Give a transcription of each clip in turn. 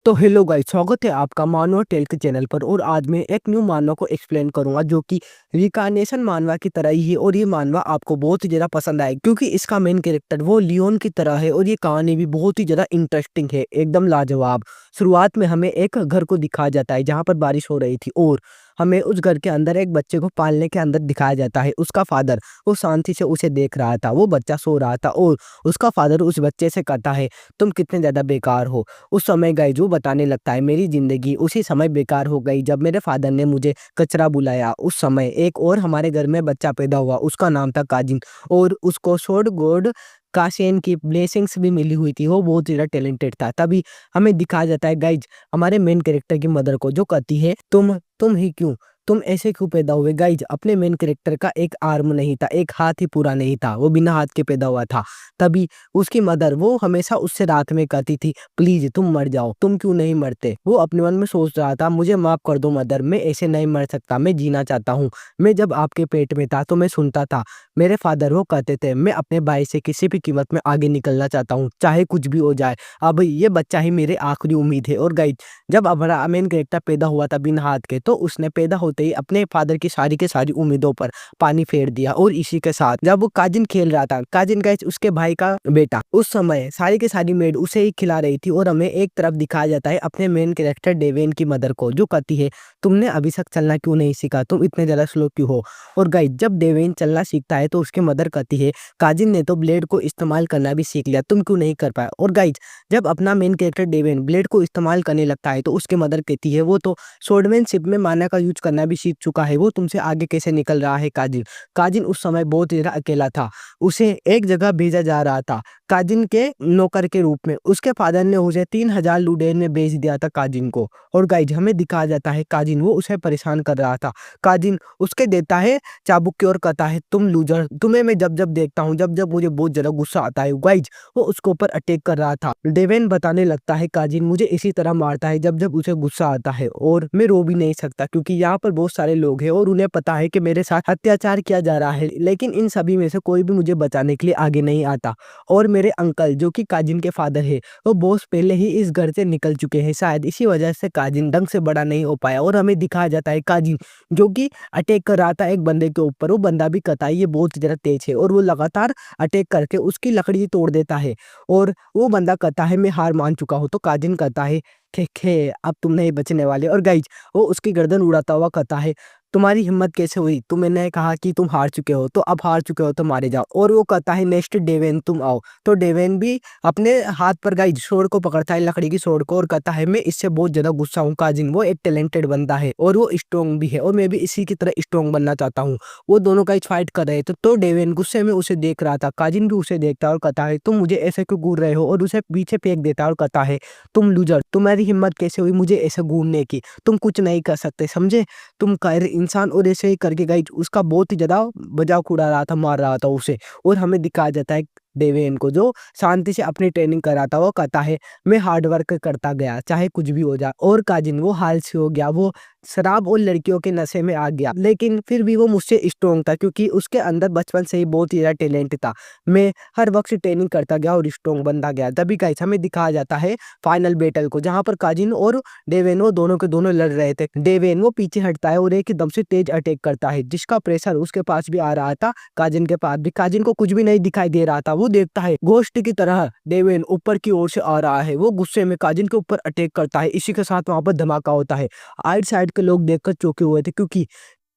तो hello guys, स्वागत है आपका मानवा टेल के चैनल पर। और आज मैं एक न्यू मानवा को एक्सप्लेन करूंगा जो कि रिकार्नेशन मानवा की तरह ही है। और ये मानवा आपको बहुत ही ज़्यादा पसंद आएगा क्योंकि इसका मेन कैरेक्टर वो लियोन की तरह है और ये कहानी भी बहुत ही ज़्यादा इंटरेस्टिंग है, एकदम लाजवाब। शुरुआत में हमें एक घर को दिखाया जाता है जहाँ पर बारिश हो रही थी और हमें उस घर के अंदर एक बच्चे को पालने के अंदर दिखाया जाता है। उसका फादर वो शांति से उसे देख रहा था, वो बच्चा सो रहा था और उसका फादर उस बच्चे से कहता है, तुम कितने ज़्यादा बेकार हो। उस समय गाइज वो बताने लगता है, मेरी ज़िंदगी उसी समय बेकार हो गई जब मेरे फादर ने मुझे कचरा बुलाया। उस समय एक और हमारे घर में बच्चा पैदा हुआ, उसका नाम था काजिन और उसको शॉर्ट गॉड काशेन की ब्लेसिंग्स भी मिली हुई थी। वो बहुत ज़्यादा टैलेंटेड था। तभी हमें दिखाया जाता है गाइज हमारे मेन कैरेक्टर की मदर को, जो कहती है, तुम ही क्यों, तुम ऐसे क्यों पैदा हुए। गाइज अपने मेन कैरेक्टर का एक आर्म नहीं था, एक हाथ ही पूरा नहीं था, वो बिना हाथ के पैदा हुआ था। तभी उसकी मदर वो हमेशा उससे रात में कहती थी, प्लीज तुम मर जाओ, तुम क्यों नहीं मरते। वो अपने मन में सोच रहा था, मुझे माफ कर दो मदर, मैं ऐसे नहीं मर सकता, मैं जीना चाहता हूँ। मैं जब आपके पेट में था तो मैं सुनता था, मेरे फादर वो कहते थे, मैं अपने भाई से किसी भी कीमत में आगे निकलना चाहता हूँ, चाहे कुछ भी हो जाए। अब ये बच्चा ही मेरी आखिरी उम्मीद है। और गाइज जब हमारा मेन कैरेक्टर पैदा हुआ था बिना हाथ के, तो उसने पैदा होते ही अपने फादर की सारी उम्मीदों पर पानी फेर दिया। और इसी के साथ जब वो काजिन खेल रहा था, काजिन गाइस उसके भाई का बेटा, उस समय सारी की सारी मेड उसे ही खिला रही थी। और हमें एक तरफ दिखाया जाता है अपने मेन कैरेक्टर डेवेन की मदर को, जो कहती है, तुमने अभी तक चलना क्यों नहीं सीखा, तुम इतने ज्यादा स्लो क्यों हो। और गाइस जब डेवेन चलना सीखता है तो उसकी मदर कहती है, काजिन ने तो ब्लेड को इस्तेमाल करना भी सीख लिया, तुम क्यों नहीं कर पाए। और गाइस जब अपना मेन कैरेक्टर डेवेन ब्लेड को इस्तेमाल करने लगता है तो उसकी मदर कहती है, वो तो स्वॉर्डमैनशिप में माना का यूज करना भी सीख चुका है, वो तुमसे आगे कैसे निकल रहा है। काजिन काजिन उस समय बहुत ज्यादा अकेला था, उसे एक जगह भेजा जा रहा था काजिन के नौकर के रूप में। उसके फादर ने उसे 3000 लुडेन में बेच दिया था काजिन को। और गाइज हमें दिखाया जाता है काजिन वो उसे परेशान कर रहा था। काजिन उसके देता है चाबुक की और कहता है, तुम लूजर, तुम्हें मैं जब जब देखता हूँ, जब जब मुझे बहुत ज्यादा गुस्सा आता है। गाइज वो उसके ऊपर अटैक कर रहा था। डेवेन बताने लगता है, काजिन मुझे इसी तरह मारता है जब जब उसे गुस्सा आता है और मैं रो भी नहीं सकता क्योंकि यहाँ पर बहुत सारे लोग हैं और उन्हें पता है कि मेरे साथ अत्याचार किया जा रहा है, लेकिन इन सभी में से कोई भी मुझे बचाने के लिए आगे नहीं आता। और मेरे अंकल जो कि काजिन के फादर है, वो बहुत पहले ही इस घर से निकल चुके हैं, शायद इसी वजह से काजिन ढंग से बड़ा नहीं हो पाया। और हमें दिखाया जाता है काजिन जो कि अटैक कर रहा था एक बंदे के ऊपर, वो बंदा भी कताई ये बहुत ज्यादा तेज है और वो लगातार अटैक करके उसकी लकड़ी तोड़ देता है। और वो बंदा कहता है, मैं हार मान चुका हूँ। तो काजिन कहता है, खे अब तुम नहीं बचने वाले। और गाइज वो उसकी गर्दन उड़ाता हुआ कहता है, तुम्हारी हिम्मत कैसे हुई, मैंने कहा कि तुम हार चुके हो, तो अब हार चुके हो तो मारे जाओ। और वो कहता है, नेक्स्ट डेवेन तुम आओ। तो डेवेन भी अपने हाथ पर गाइज स्वॉर्ड को पकड़ता है, लकड़ी की स्वॉर्ड को, और कहता है, मैं इससे बहुत ज्यादा गुस्सा हूँ। काजिन वो एक टैलेंटेड बंदा है और वो स्ट्रॉन्ग भी है और मैं भी इसी की तरह स्ट्रॉन्ग बनना चाहता हूँ। वो दोनों गाइज फाइट कर रहे थे तो डेवेन गुस्से में उसे देख रहा था। काजिन भी उसे देखता है और कहता है, तुम मुझे ऐसे क्यों घूर रहे हो, और उसे पीछे फेंक देता है और कहता है, तुम लूजर, तुम्हारी हिम्मत कैसे हुई मुझे ऐसे घूरने की, तुम कुछ नहीं कर सकते, समझे, तुम कायर इंसान। और ऐसे ही करके गाइज उसका बहुत ही ज्यादा मजाक उड़ा रहा था, मार रहा था उसे। और हमें दिखाया जाता है डेवेन को जो शांति से अपनी ट्रेनिंग कर रहा था, वो कहता है, मैं हार्ड वर्क करता गया चाहे कुछ भी हो जाए। और काजिन वो हाल से हो गया, वो शराब और लड़कियों के नशे में आ गया, लेकिन फिर भी वो मुझसे स्ट्रॉन्ग था क्योंकि उसके अंदर बचपन से ही बहुत ही ज्यादा टैलेंट था। मैं हर वक्त ट्रेनिंग करता गया और स्ट्रॉन्ग बनता गया। तभी गाइस हमें दिखाया जाता है फाइनल बैटल को, जहां पर काजिन और डेवेन वो दोनों के दोनों लड़ रहे थे। डेवेन वो पीछे हटता है और एकदम से तेज अटैक करता है जिसका प्रेशर उसके पास भी आ रहा था, काजिन के पास भी। काजिन को कुछ भी नहीं दिखाई दे रहा था, वो देखता है घोस्ट की तरह डेवेन ऊपर की ओर से आ रहा है। वो गुस्से में काजिन के ऊपर अटैक करता है। इसी के साथ वहां पर धमाका होता है। आइट साइड के लोग देखकर चौंके हुए थे क्योंकि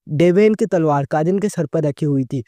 डेवेन की तलवार काजिन के सर पर रखी हुई थी।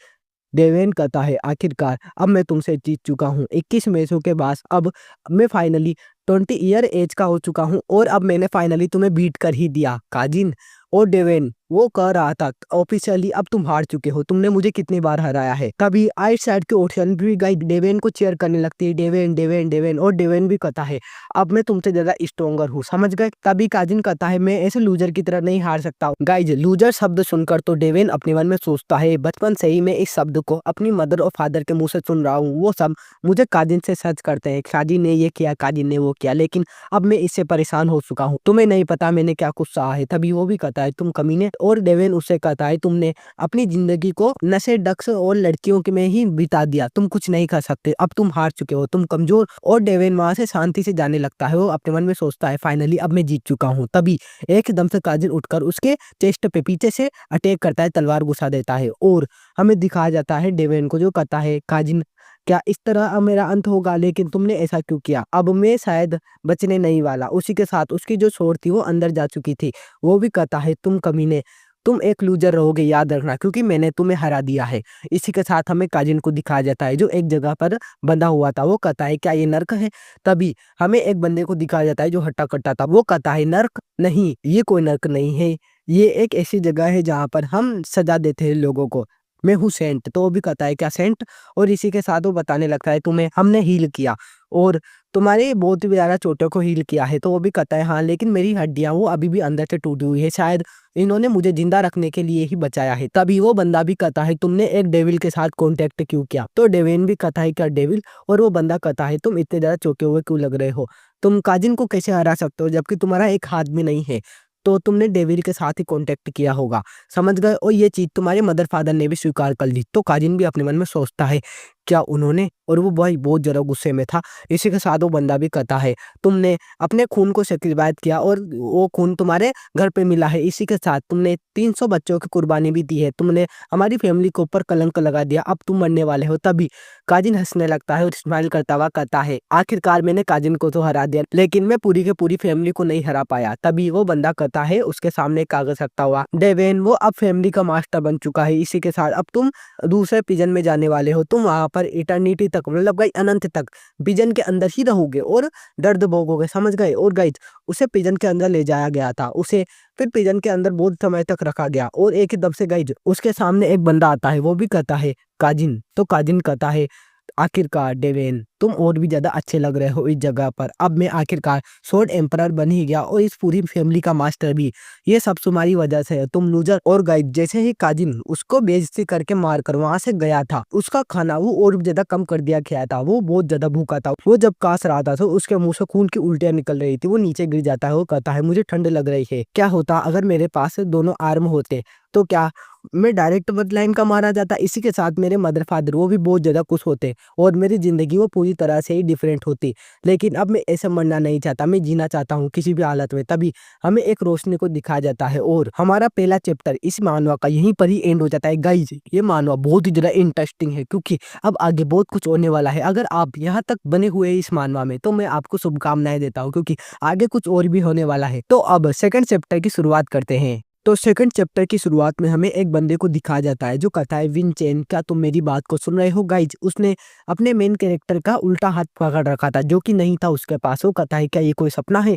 डेवेन कहता है, आखिरकार अब मैं तुमसे जीत चुका हूँ, 21 मैचों के बाद अब मैं फाइनली 20 ईयर एज का हो चुका हूँ और अब मैंने फाइनली तुम्हें बीट कर ही दिया काजिन। और डेवेन वो कह रहा था, ऑफिशियली अब तुम हार चुके हो, तुमने मुझे कितनी बार हराया है। तभी आइट साइड के ओशन भी गाइड डेवेन को चेयर करने लगती है, डेवेन डेवेन डेवेन। और डेवेन भी कहता है, अब मैं तुमसे ज्यादा स्ट्रोंगर हूँ, समझ गए। तभी काजिन कहता है, मैं ऐसे लूजर की तरह नहीं हार सकता। गाइज लूजर शब्द सुनकर तो डेवेन अपने मन में सोचता है, बचपन से ही मैं इस शब्द को अपनी मदर और फादर के मुंह से सुन रहा हूँ। वो सब मुझे काजिन से सर्च करते हैं, काजिन ने ये किया, काजिन ने वो किया, लेकिन अब मैं इससे परेशान हो चुका हूँ, तुम्हें नहीं पता मैंने क्या कुछ सहा है। तभी वो भी कहता है, तुम कमीने, और डेविन उससे कहता है तुमने अपनी जिंदगी को नशे ड्रग्स और लड़कियों के में ही बिता दिया, तुम कुछ नहीं कर सकते, अब तुम हार चुके हो, तुम कमजोर। और डेविन वहां से शांति से जाने लगता है। वो अपने मन में सोचता है फाइनली अब मैं जीत चुका हूँ। तभी एकदम से काजिन उठकर उसके चेस्ट पे पीछे से अटैक करता है, तलवार घुसा देता है और हमें दिखाया जाता है डेविन को, जो कहता है काजिन क्या इस तरह अब मेरा अंत होगा, लेकिन तुमने ऐसा क्यों किया, अब मैं शायद बचने नहीं वाला। उसी के साथ उसकी जो सोर थी वो अंदर जा चुकी थी। वो भी कहता है तुम कमीने, तुम एक लूजर रहोगे याद रखना, क्योंकि मैंने तुम्हें हरा दिया है। इसी के साथ हमें काजिन को दिखाया जाता है जो एक जगह पर बंधा हुआ था। वो कहता है क्या ये नर्क है। तभी हमें एक बंदे को दिखाया जाता है जो हट्टा कट्टा था। वो कहता है नर्क नहीं, ये कोई नर्क नहीं है, ये एक ऐसी जगह है जहाँ पर हम सजा देते हैं लोगों को, मैं हूँ सेंट। तो वो भी कहता है क्या सेंट। और इसी के साथ वो बताने लगता है तुम्हें हमने हील किया और तुम्हारे बहुत ही ज्यादा चोटों को हील किया है। तो वो भी कहता है हाँ, लेकिन मेरी हड्डियां वो अभी भी अंदर से टूटी हुई है, शायद इन्होंने मुझे जिंदा रखने के लिए ही बचाया है। तभी वो बंदा भी कहता है तुमने एक डेविल के साथ कांटेक्ट क्यों किया। तो डेविन भी कहता है क्या डेविल। और वो बंदा कहता है तुम इतने ज्यादा चौंके हुए क्यों लग रहे हो, तुम काजिन को कैसे हरा सकते हो जबकि तुम्हारा एक हाथ भी नहीं है, तो तुमने डेविल के साथ ही कांटेक्ट किया होगा, समझ गए। और ये चीज तुम्हारे मदर फादर ने भी स्वीकार कर ली। तो काजिन भी अपने मन में सोचता है क्या उन्होंने, और वो भाई बहुत जरा गुस्से में था। इसी के साथ वो बंदा भी कहता है तुमने अपने खून को सेक्रीफाइस किया और वो खून तुम्हारे घर पे मिला है। इसी के साथ तुमने 300 बच्चों की कुर्बानी भी दी है, तुमने हमारी फैमिली के ऊपर कलंक लगा दिया, अब तुम मरने वाले हो। तभी काजिन हंसने लगता है और स्माइल करता हुआ कहता है आखिरकार मैंने काजिन को तो हरा दिया, लेकिन मैं पूरी के पूरी फैमिली को नहीं हरा पाया। तभी वो बंदा कहता है उसके सामने कागज रखता हुआ डेवेन वो अब फैमिली का मास्टर बन चुका है। इसी के साथ अब तुम दूसरे पिजन में जाने वाले हो, तुम वहां पर इटर्निटी तक मतलब गई अनंत तक पिजन के अंदर ही रहोगे और दर्द भोगोगे, समझ गए। और गाइज उसे पिजन के अंदर ले जाया गया था, उसे फिर पिजन के अंदर बहुत समय तक रखा गया। और एक ही दम से गाइज उसके सामने एक बंदा आता है, वो भी कहता है काजिन। तो काजिन कहता है आखिरकार डेवेन तुम और भी ज्यादा अच्छे लग रहे हो इस जगह पर, अब मैं आखिरकार स्वॉर्ड एम्परर बन ही गया और इस पूरी फैमिली का मास्टर भी, ये सब तुम्हारी वजह से है, तुम लूजर। और गाइस जैसे ही काजिन उसको बेइज्जती करके मार कर वहां से गया था, उसका खाना वो और भी ज्यादा कम कर दिया गया था, वो बहुत ज्यादा भूखा था। वो जब कास रहा था तो उसके मुंह से खून की उल्टियां निकल रही थी, वो नीचे गिर जाता है। वो कहता है मुझे ठंड लग रही है, क्या होता अगर मेरे पास दोनों आर्म होते, तो क्या मैं डायरेक्ट बदलाइन का मारा जाता। इसी के साथ मेरे मदर फादर वो भी बहुत ज्यादा खुश होते और मेरी जिंदगी वो पूरी तरह से ही डिफरेंट होती। लेकिन अब मैं ऐसे मरना नहीं चाहता, मैं जीना चाहता हूँ किसी भी हालत में। तभी हमें एक रोशनी को दिखाया जाता है और हमारा पहला चैप्टर इस मानवा का यहीं पर ही एंड हो जाता है। गाइज ये मानवा बहुत ही ज्यादा इंटरेस्टिंग है क्योंकि अब आगे बहुत कुछ होने वाला है। अगर आप यहाँ तक बने हुए हैं इस मानवा में तो मैं आपको शुभकामनाएं देता हूँ क्योंकि आगे कुछ और भी होने वाला है। तो अब सेकंड चैप्टर की शुरुआत करते हैं। तो सेकंड चैप्टर की शुरुआत में हमें एक बंदे को दिखाया जाता है जो कहता है विंचेन क्या तुम मेरी बात को सुन रहे हो। गाइज उसने अपने मेन कैरेक्टर का उल्टा हाथ पकड़ रखा था जो कि नहीं था उसके पास। वो कहता है क्या ये कोई सपना है।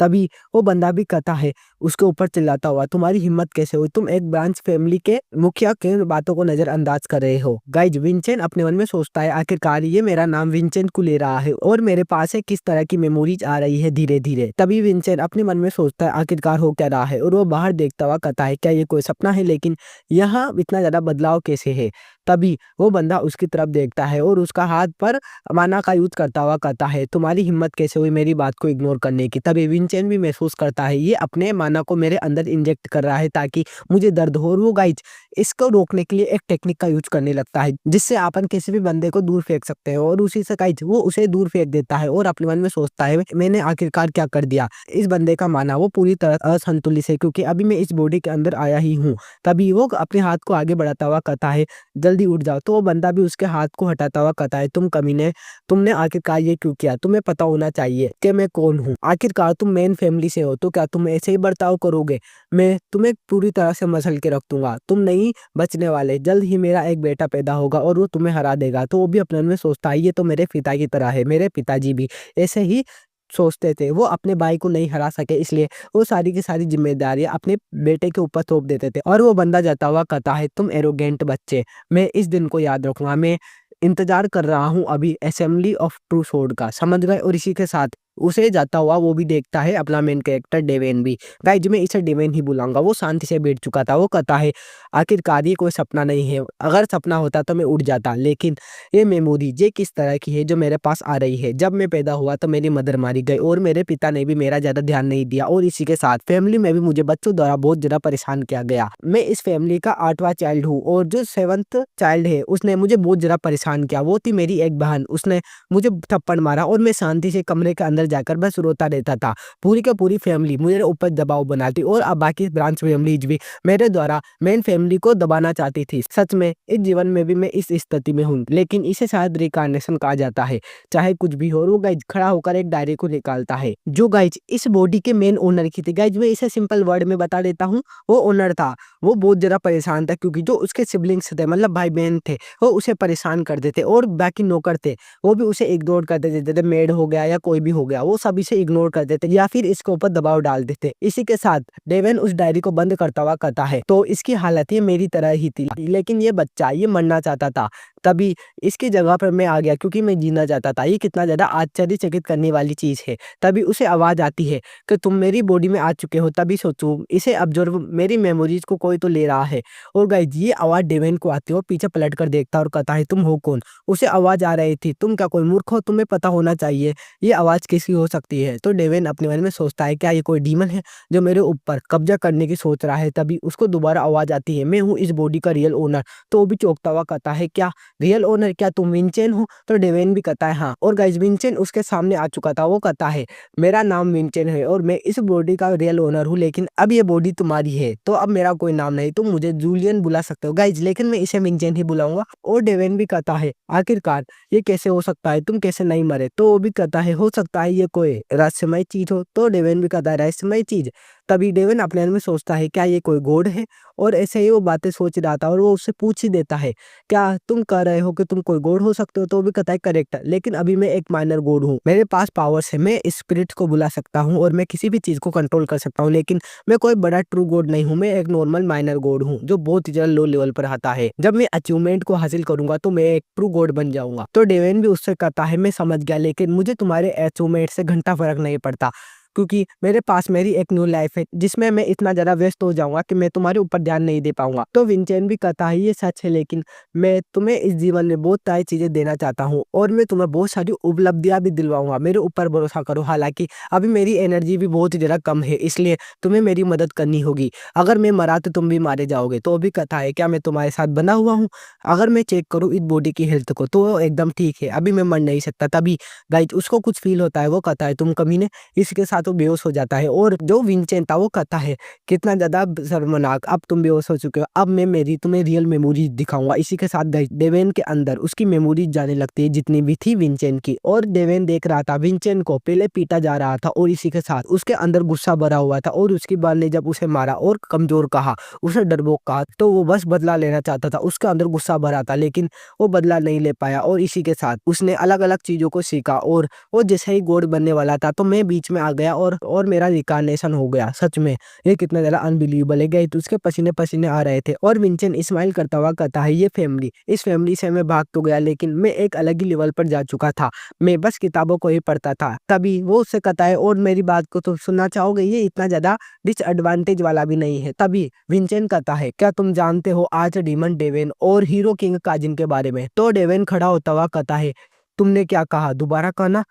तभी वो बंदा भी कहता है उसके ऊपर चिल्लाता हुआ तुम्हारी हिम्मत कैसे हुई, तुम एक ब्रांच फैमिली के मुखिया के बातों को नजरअंदाज कर रहे हो। गाइज विंचेन अपने मन में सोचता है आखिरकार ये मेरा नाम विंचेन को ले रहा है और मेरे पास है किस तरह की मेमोरीज आ रही है धीरे धीरे। तभी विंचेन अपने मन में सोचता है आखिरकार हो क्या रहा है और वो बाहर देखता हुआ कहता है क्या ये कोई सपना है, लेकिन यहाँ इतना ज्यादा बदलाव कैसे है। तभी वो बंदा उसकी तरफ देखता है और उसका हाथ पर माना का यूज करता हुआ कहता है तुम्हारी हिम्मत कैसे हुई मेरी बात को इग्नोर करने की। तभी विंचेन भी महसूस करता है ये अपने माना को मेरे अंदर इंजेक्ट कर रहा है ताकि मुझे दर्द हो। और वो गाइज इसको रोकने के लिए एक टेक्निक का यूज करने लगता है जिससे अपन किसी भी बंदे को दूर फेंक सकते हैं। और उसी से गाइज वो उसे दूर फेंक देता है और अपने मन में सोचता है मैंने आखिरकार क्या कर दिया। इस बंदे का माना वो पूरी तरह असंतुलित है क्योंकि अभी मैं इस बॉडी के अंदर आया ही हूँ। तभी वो अपने हाथ को आगे बढ़ाता हुआ कहता है जल्दी उठ जाओ। तो वो बंदा भी उसके हाथ को हटाता हुआ कहता है तुम कमीने, तुमने आखिरकार ये क्यों किया, तुम्हें पता होना चाहिए कि मैं कौन हूँ। आखिरकार तुम मेन फैमिली से हो तो क्या तुम ऐसे ही बर्ताव करोगे, मैं तुम्हें पूरी तरह से मसल के रख दूंगा, तुम नहीं बचने वाले। जल्द ही मेरा एक बेटा पैदा होगा और वो तुम्हें हरा देगा। तो वो भी अपने मन में सोचता है ये तो मेरे पिता की तरह है, मेरे पिताजी भी ऐसे ही सोचते थे, वो अपने भाई को नहीं हरा सके इसलिए वो सारी की सारी जिम्मेदारियां अपने बेटे के ऊपर थोप देते थे। और वो बंदा जाता हुआ कहता है तुम एरोगेंट बच्चे, मैं इस दिन को याद रखूंगा, मैं इंतजार कर रहा हूँ अभी असेंबली ऑफ ट्रू स्वॉर्ड का, समझ गए। और इसी के साथ उसे जाता हुआ वो भी देखता है अपना मेन कैरेक्टर डेवेन भी। गाइज मैं इसे डेवेन ही बुलाऊंगा। वो शांति से बैठ चुका था। वो कहता है आखिरकार ये कोई सपना नहीं है, अगर सपना होता तो मैं उड़ जाता, लेकिन ये मेमोरी ये किस तरह की है जो मेरे पास आ रही है। जब मैं पैदा हुआ तो मेरी मदर मारी गई और मेरे पिता ने भी मेरा ज्यादा ध्यान नहीं दिया, और इसी के साथ फैमिली में भी मुझे बच्चों द्वारा बहुत ज्यादा परेशान किया गया। मैं इस फैमिली का 8वां चाइल्ड हूँ, और जो 7th चाइल्ड है उसने मुझे बहुत ज्यादा परेशान किया। वो थी मेरी एक बहन, उसने मुझे थप्पड़ मारा और मैं शांति से कमरे के अंदर जाकर बस रोता रहता था। पूरी का पूरी फैमिली मेरे ऊपर दबाव बनाती, और अब बाकी ब्रांच फैमिलीज भी मेरे द्वारा मेन फैमिली को दबाना चाहती थी। सच में इस जीवन में भी मैं इस स्थिति में हूँ, लेकिन इसे शायद रिकार्नेशन कहा जाता है। चाहे कुछ भी हो, वो गाइज खड़ा होकर एक डायरी को निकालता है जो गाइज इस बॉडी के मेन ओनर की थी। गाइज मैं इसे सिंपल वर्ड में बता देता हूँ। वो ओनर था, वो बहुत ज्यादा परेशान था, क्योंकि जो उसके सिबलिंग्स थे, मतलब भाई बहन थे, वो उसे परेशान कर देते, और बाकी नौकर थे वो भी उसे इग्नोर कर देते। जैसे मेड हो गया या कोई भी हो गया, वो सब इसे इग्नोर कर देते या फिर इसके ऊपर दबाव डाल देते। इसी के साथ डेवन उस डायरी को बंद करता हुआ कहता है, तो इसकी हालत ये मेरी तरह ही थी, लेकिन ये बच्चा ये मरना चाहता था, तभी इसकी जगह पर मैं आ गया क्योंकि मैं जीना चाहता था। ये कितना ज्यादा आश्चर्यचकित करने वाली चीज है। तभी उसे आवाज आती है कि तुम मेरी बॉडी में आ चुके हो। तभी सोचो इसे ऑब्जर्व, मेरी मेमोरीज को कोई तो ले रहा है। और गाइस ये आवाज डेवन को आती है, वो पीछे पलट कर देखता है और कहता है तुम हो कौन। उसे आवाज आ रही थी, तुम क्या कोई मूर्ख हो, तुम्हें पता होना चाहिए ये आवाज किसकी हो सकती है। तो डेवन अपने मन में सोचता है क्या ये कोई डीमन है जो मेरे ऊपर कब्जा करने की सोच रहा है। तभी उसको दोबारा आवाज आती है, मैं हूँ इस बॉडी का रियल ओनर। तो वो भी चौंकता हुआ कहता है क्या रियल ओनर, क्या तुम विंचेन हो। तो डेवेन भी कहता है हाँ। और गाइस विंचेन उसके सामने आ चुका था। वो कहता है मेरा नाम विंचेन है और मैं इस बॉडी का रियल ओनर हूँ, लेकिन अब ये बॉडी तुम्हारी है, तो अब मेरा कोई नाम नहीं, तुम मुझे जूलियन बुला सकते हो गाइस, लेकिन मैं इसे विंचेन ही बुलाऊंगा। और डेवेन भी कहता है आखिरकार ये कैसे हो सकता है, तुम कैसे नहीं मरे। तो वो भी कहता है हो सकता है ये कोई रहस्यमय चीज हो। तो डेवेन भी कहता है रहस्यमय चीज। तभी डेवन अपने मन में सोचता है क्या ये कोई गॉड है। और ऐसे ही वो बातें सोच रहा था, और वो उससे पूछ ही देता है क्या तुम कह रहे हो कि तुम कोई गॉड हो सकते हो। तो वो भी कहता है करेक्ट, लेकिन अभी मैं एक माइनर गॉड हूँ, मेरे पास पावर्स है, मैं स्पिरिट को बुला सकता हूँ और मैं किसी भी चीज को कंट्रोल कर सकता हूँ, लेकिन मैं कोई बड़ा ट्रू गॉड नहीं हूँ। मैं एक नॉर्मल माइनर गॉड हूँ जो बहुत ही ज्यादा लो लेवल पर आता है। जब मैं अचीवमेंट को हासिल करूंगा तो मैं एक ट्रू गॉड बन जाऊंगा। तो डेवन भी उससे कहता है मैं समझ गया, लेकिन मुझे तुम्हारे अचीवमेंट से घंटा फर्क नहीं पड़ता, क्योंकि मेरे पास मेरी एक न्यू लाइफ है जिसमें मैं इतना ज्यादा व्यस्त हो जाऊंगा कि मैं तुम्हारे ऊपर ध्यान नहीं दे पाऊंगा। तो विंचेन भी कहता है ये सच है, लेकिन मैं तुम्हें इस जीवन में बहुत सारी चीजें देना चाहता हूँ और मैं तुम्हें बहुत सारी उपलब्धियां भी दिलवाऊंगा, मेरे ऊपर भरोसा करो। हालांकि अभी मेरी एनर्जी भी बहुत ही ज्यादा कम है, इसलिए तुम्हें मेरी मदद करनी होगी। अगर मैं मरा तो तुम भी मारे जाओगे। तो वो भी कहता है क्या मैं तुम्हारे साथ बना हुआ हूँ। अगर मैं चेक करूँ इस बॉडी की हेल्थ को तो वो एकदम ठीक है, अभी मैं मर नहीं सकता। तभी गाइज उसको कुछ फील होता है, वो कहता है तुम कमीने। इसके साथ वो बेहोश हो जाता है, और जो विंचेन था वो कहता है कितना ज्यादा शर्मनाक, अब तुम बेहोश हो चुके हो, अब मैं मेरी तुम्हें रियल मेमोरीज दिखाऊंगा। इसी के साथ डेवेन के अंदर उसकी मेमोरीज जाने लगती है जितनी भी थी विंचेन की। और डेवेन देख रहा था विंचेन को पहले पीटा जा रहा था, और इसी के साथ उसके अंदर गुस्सा भरा हुआ था। और उसकी बाल ने जब उसे मारा और कमजोर कहा, उसे डरपोक कहा, तो वो बस बदला लेना चाहता था। उसके अंदर गुस्सा भरा था, लेकिन वो बदला नहीं ले पाया। और इसी के साथ उसने अलग अलग चीजों को सीखा, और वो जैसे ही गॉड बनने वाला था तो मैं बीच में आ गया और मेरा रिकार्नेशन हो गया। सच में ये कितना ज्यादा अनबिलीवेबल है। गई तो उसके पसीने पसीने आ रहे थे, और विंचेन स्माइल करता हुआ कहता है ये फैमिली, इस फैमिली से मैं भाग तो गया, लेकिन मैं एक अलग ही लेवल पर जा चुका था, मैं बस किताबों को ही पढ़ता था। तभी वो उससे कहता है और मेरी बात को तो सुनना चाहोगे, ये इतना ज्यादा डिसएडवांटेज वाला भी नहीं है। तभी विंचेन कहता है क्या तुम जानते हो आर्च डीमन डेवेन और हीरो किंग काजिन के बारे में। तो डेवेन खड़ा होता हुआ कहता है तुमने क्या कहा, दोबारा कहना।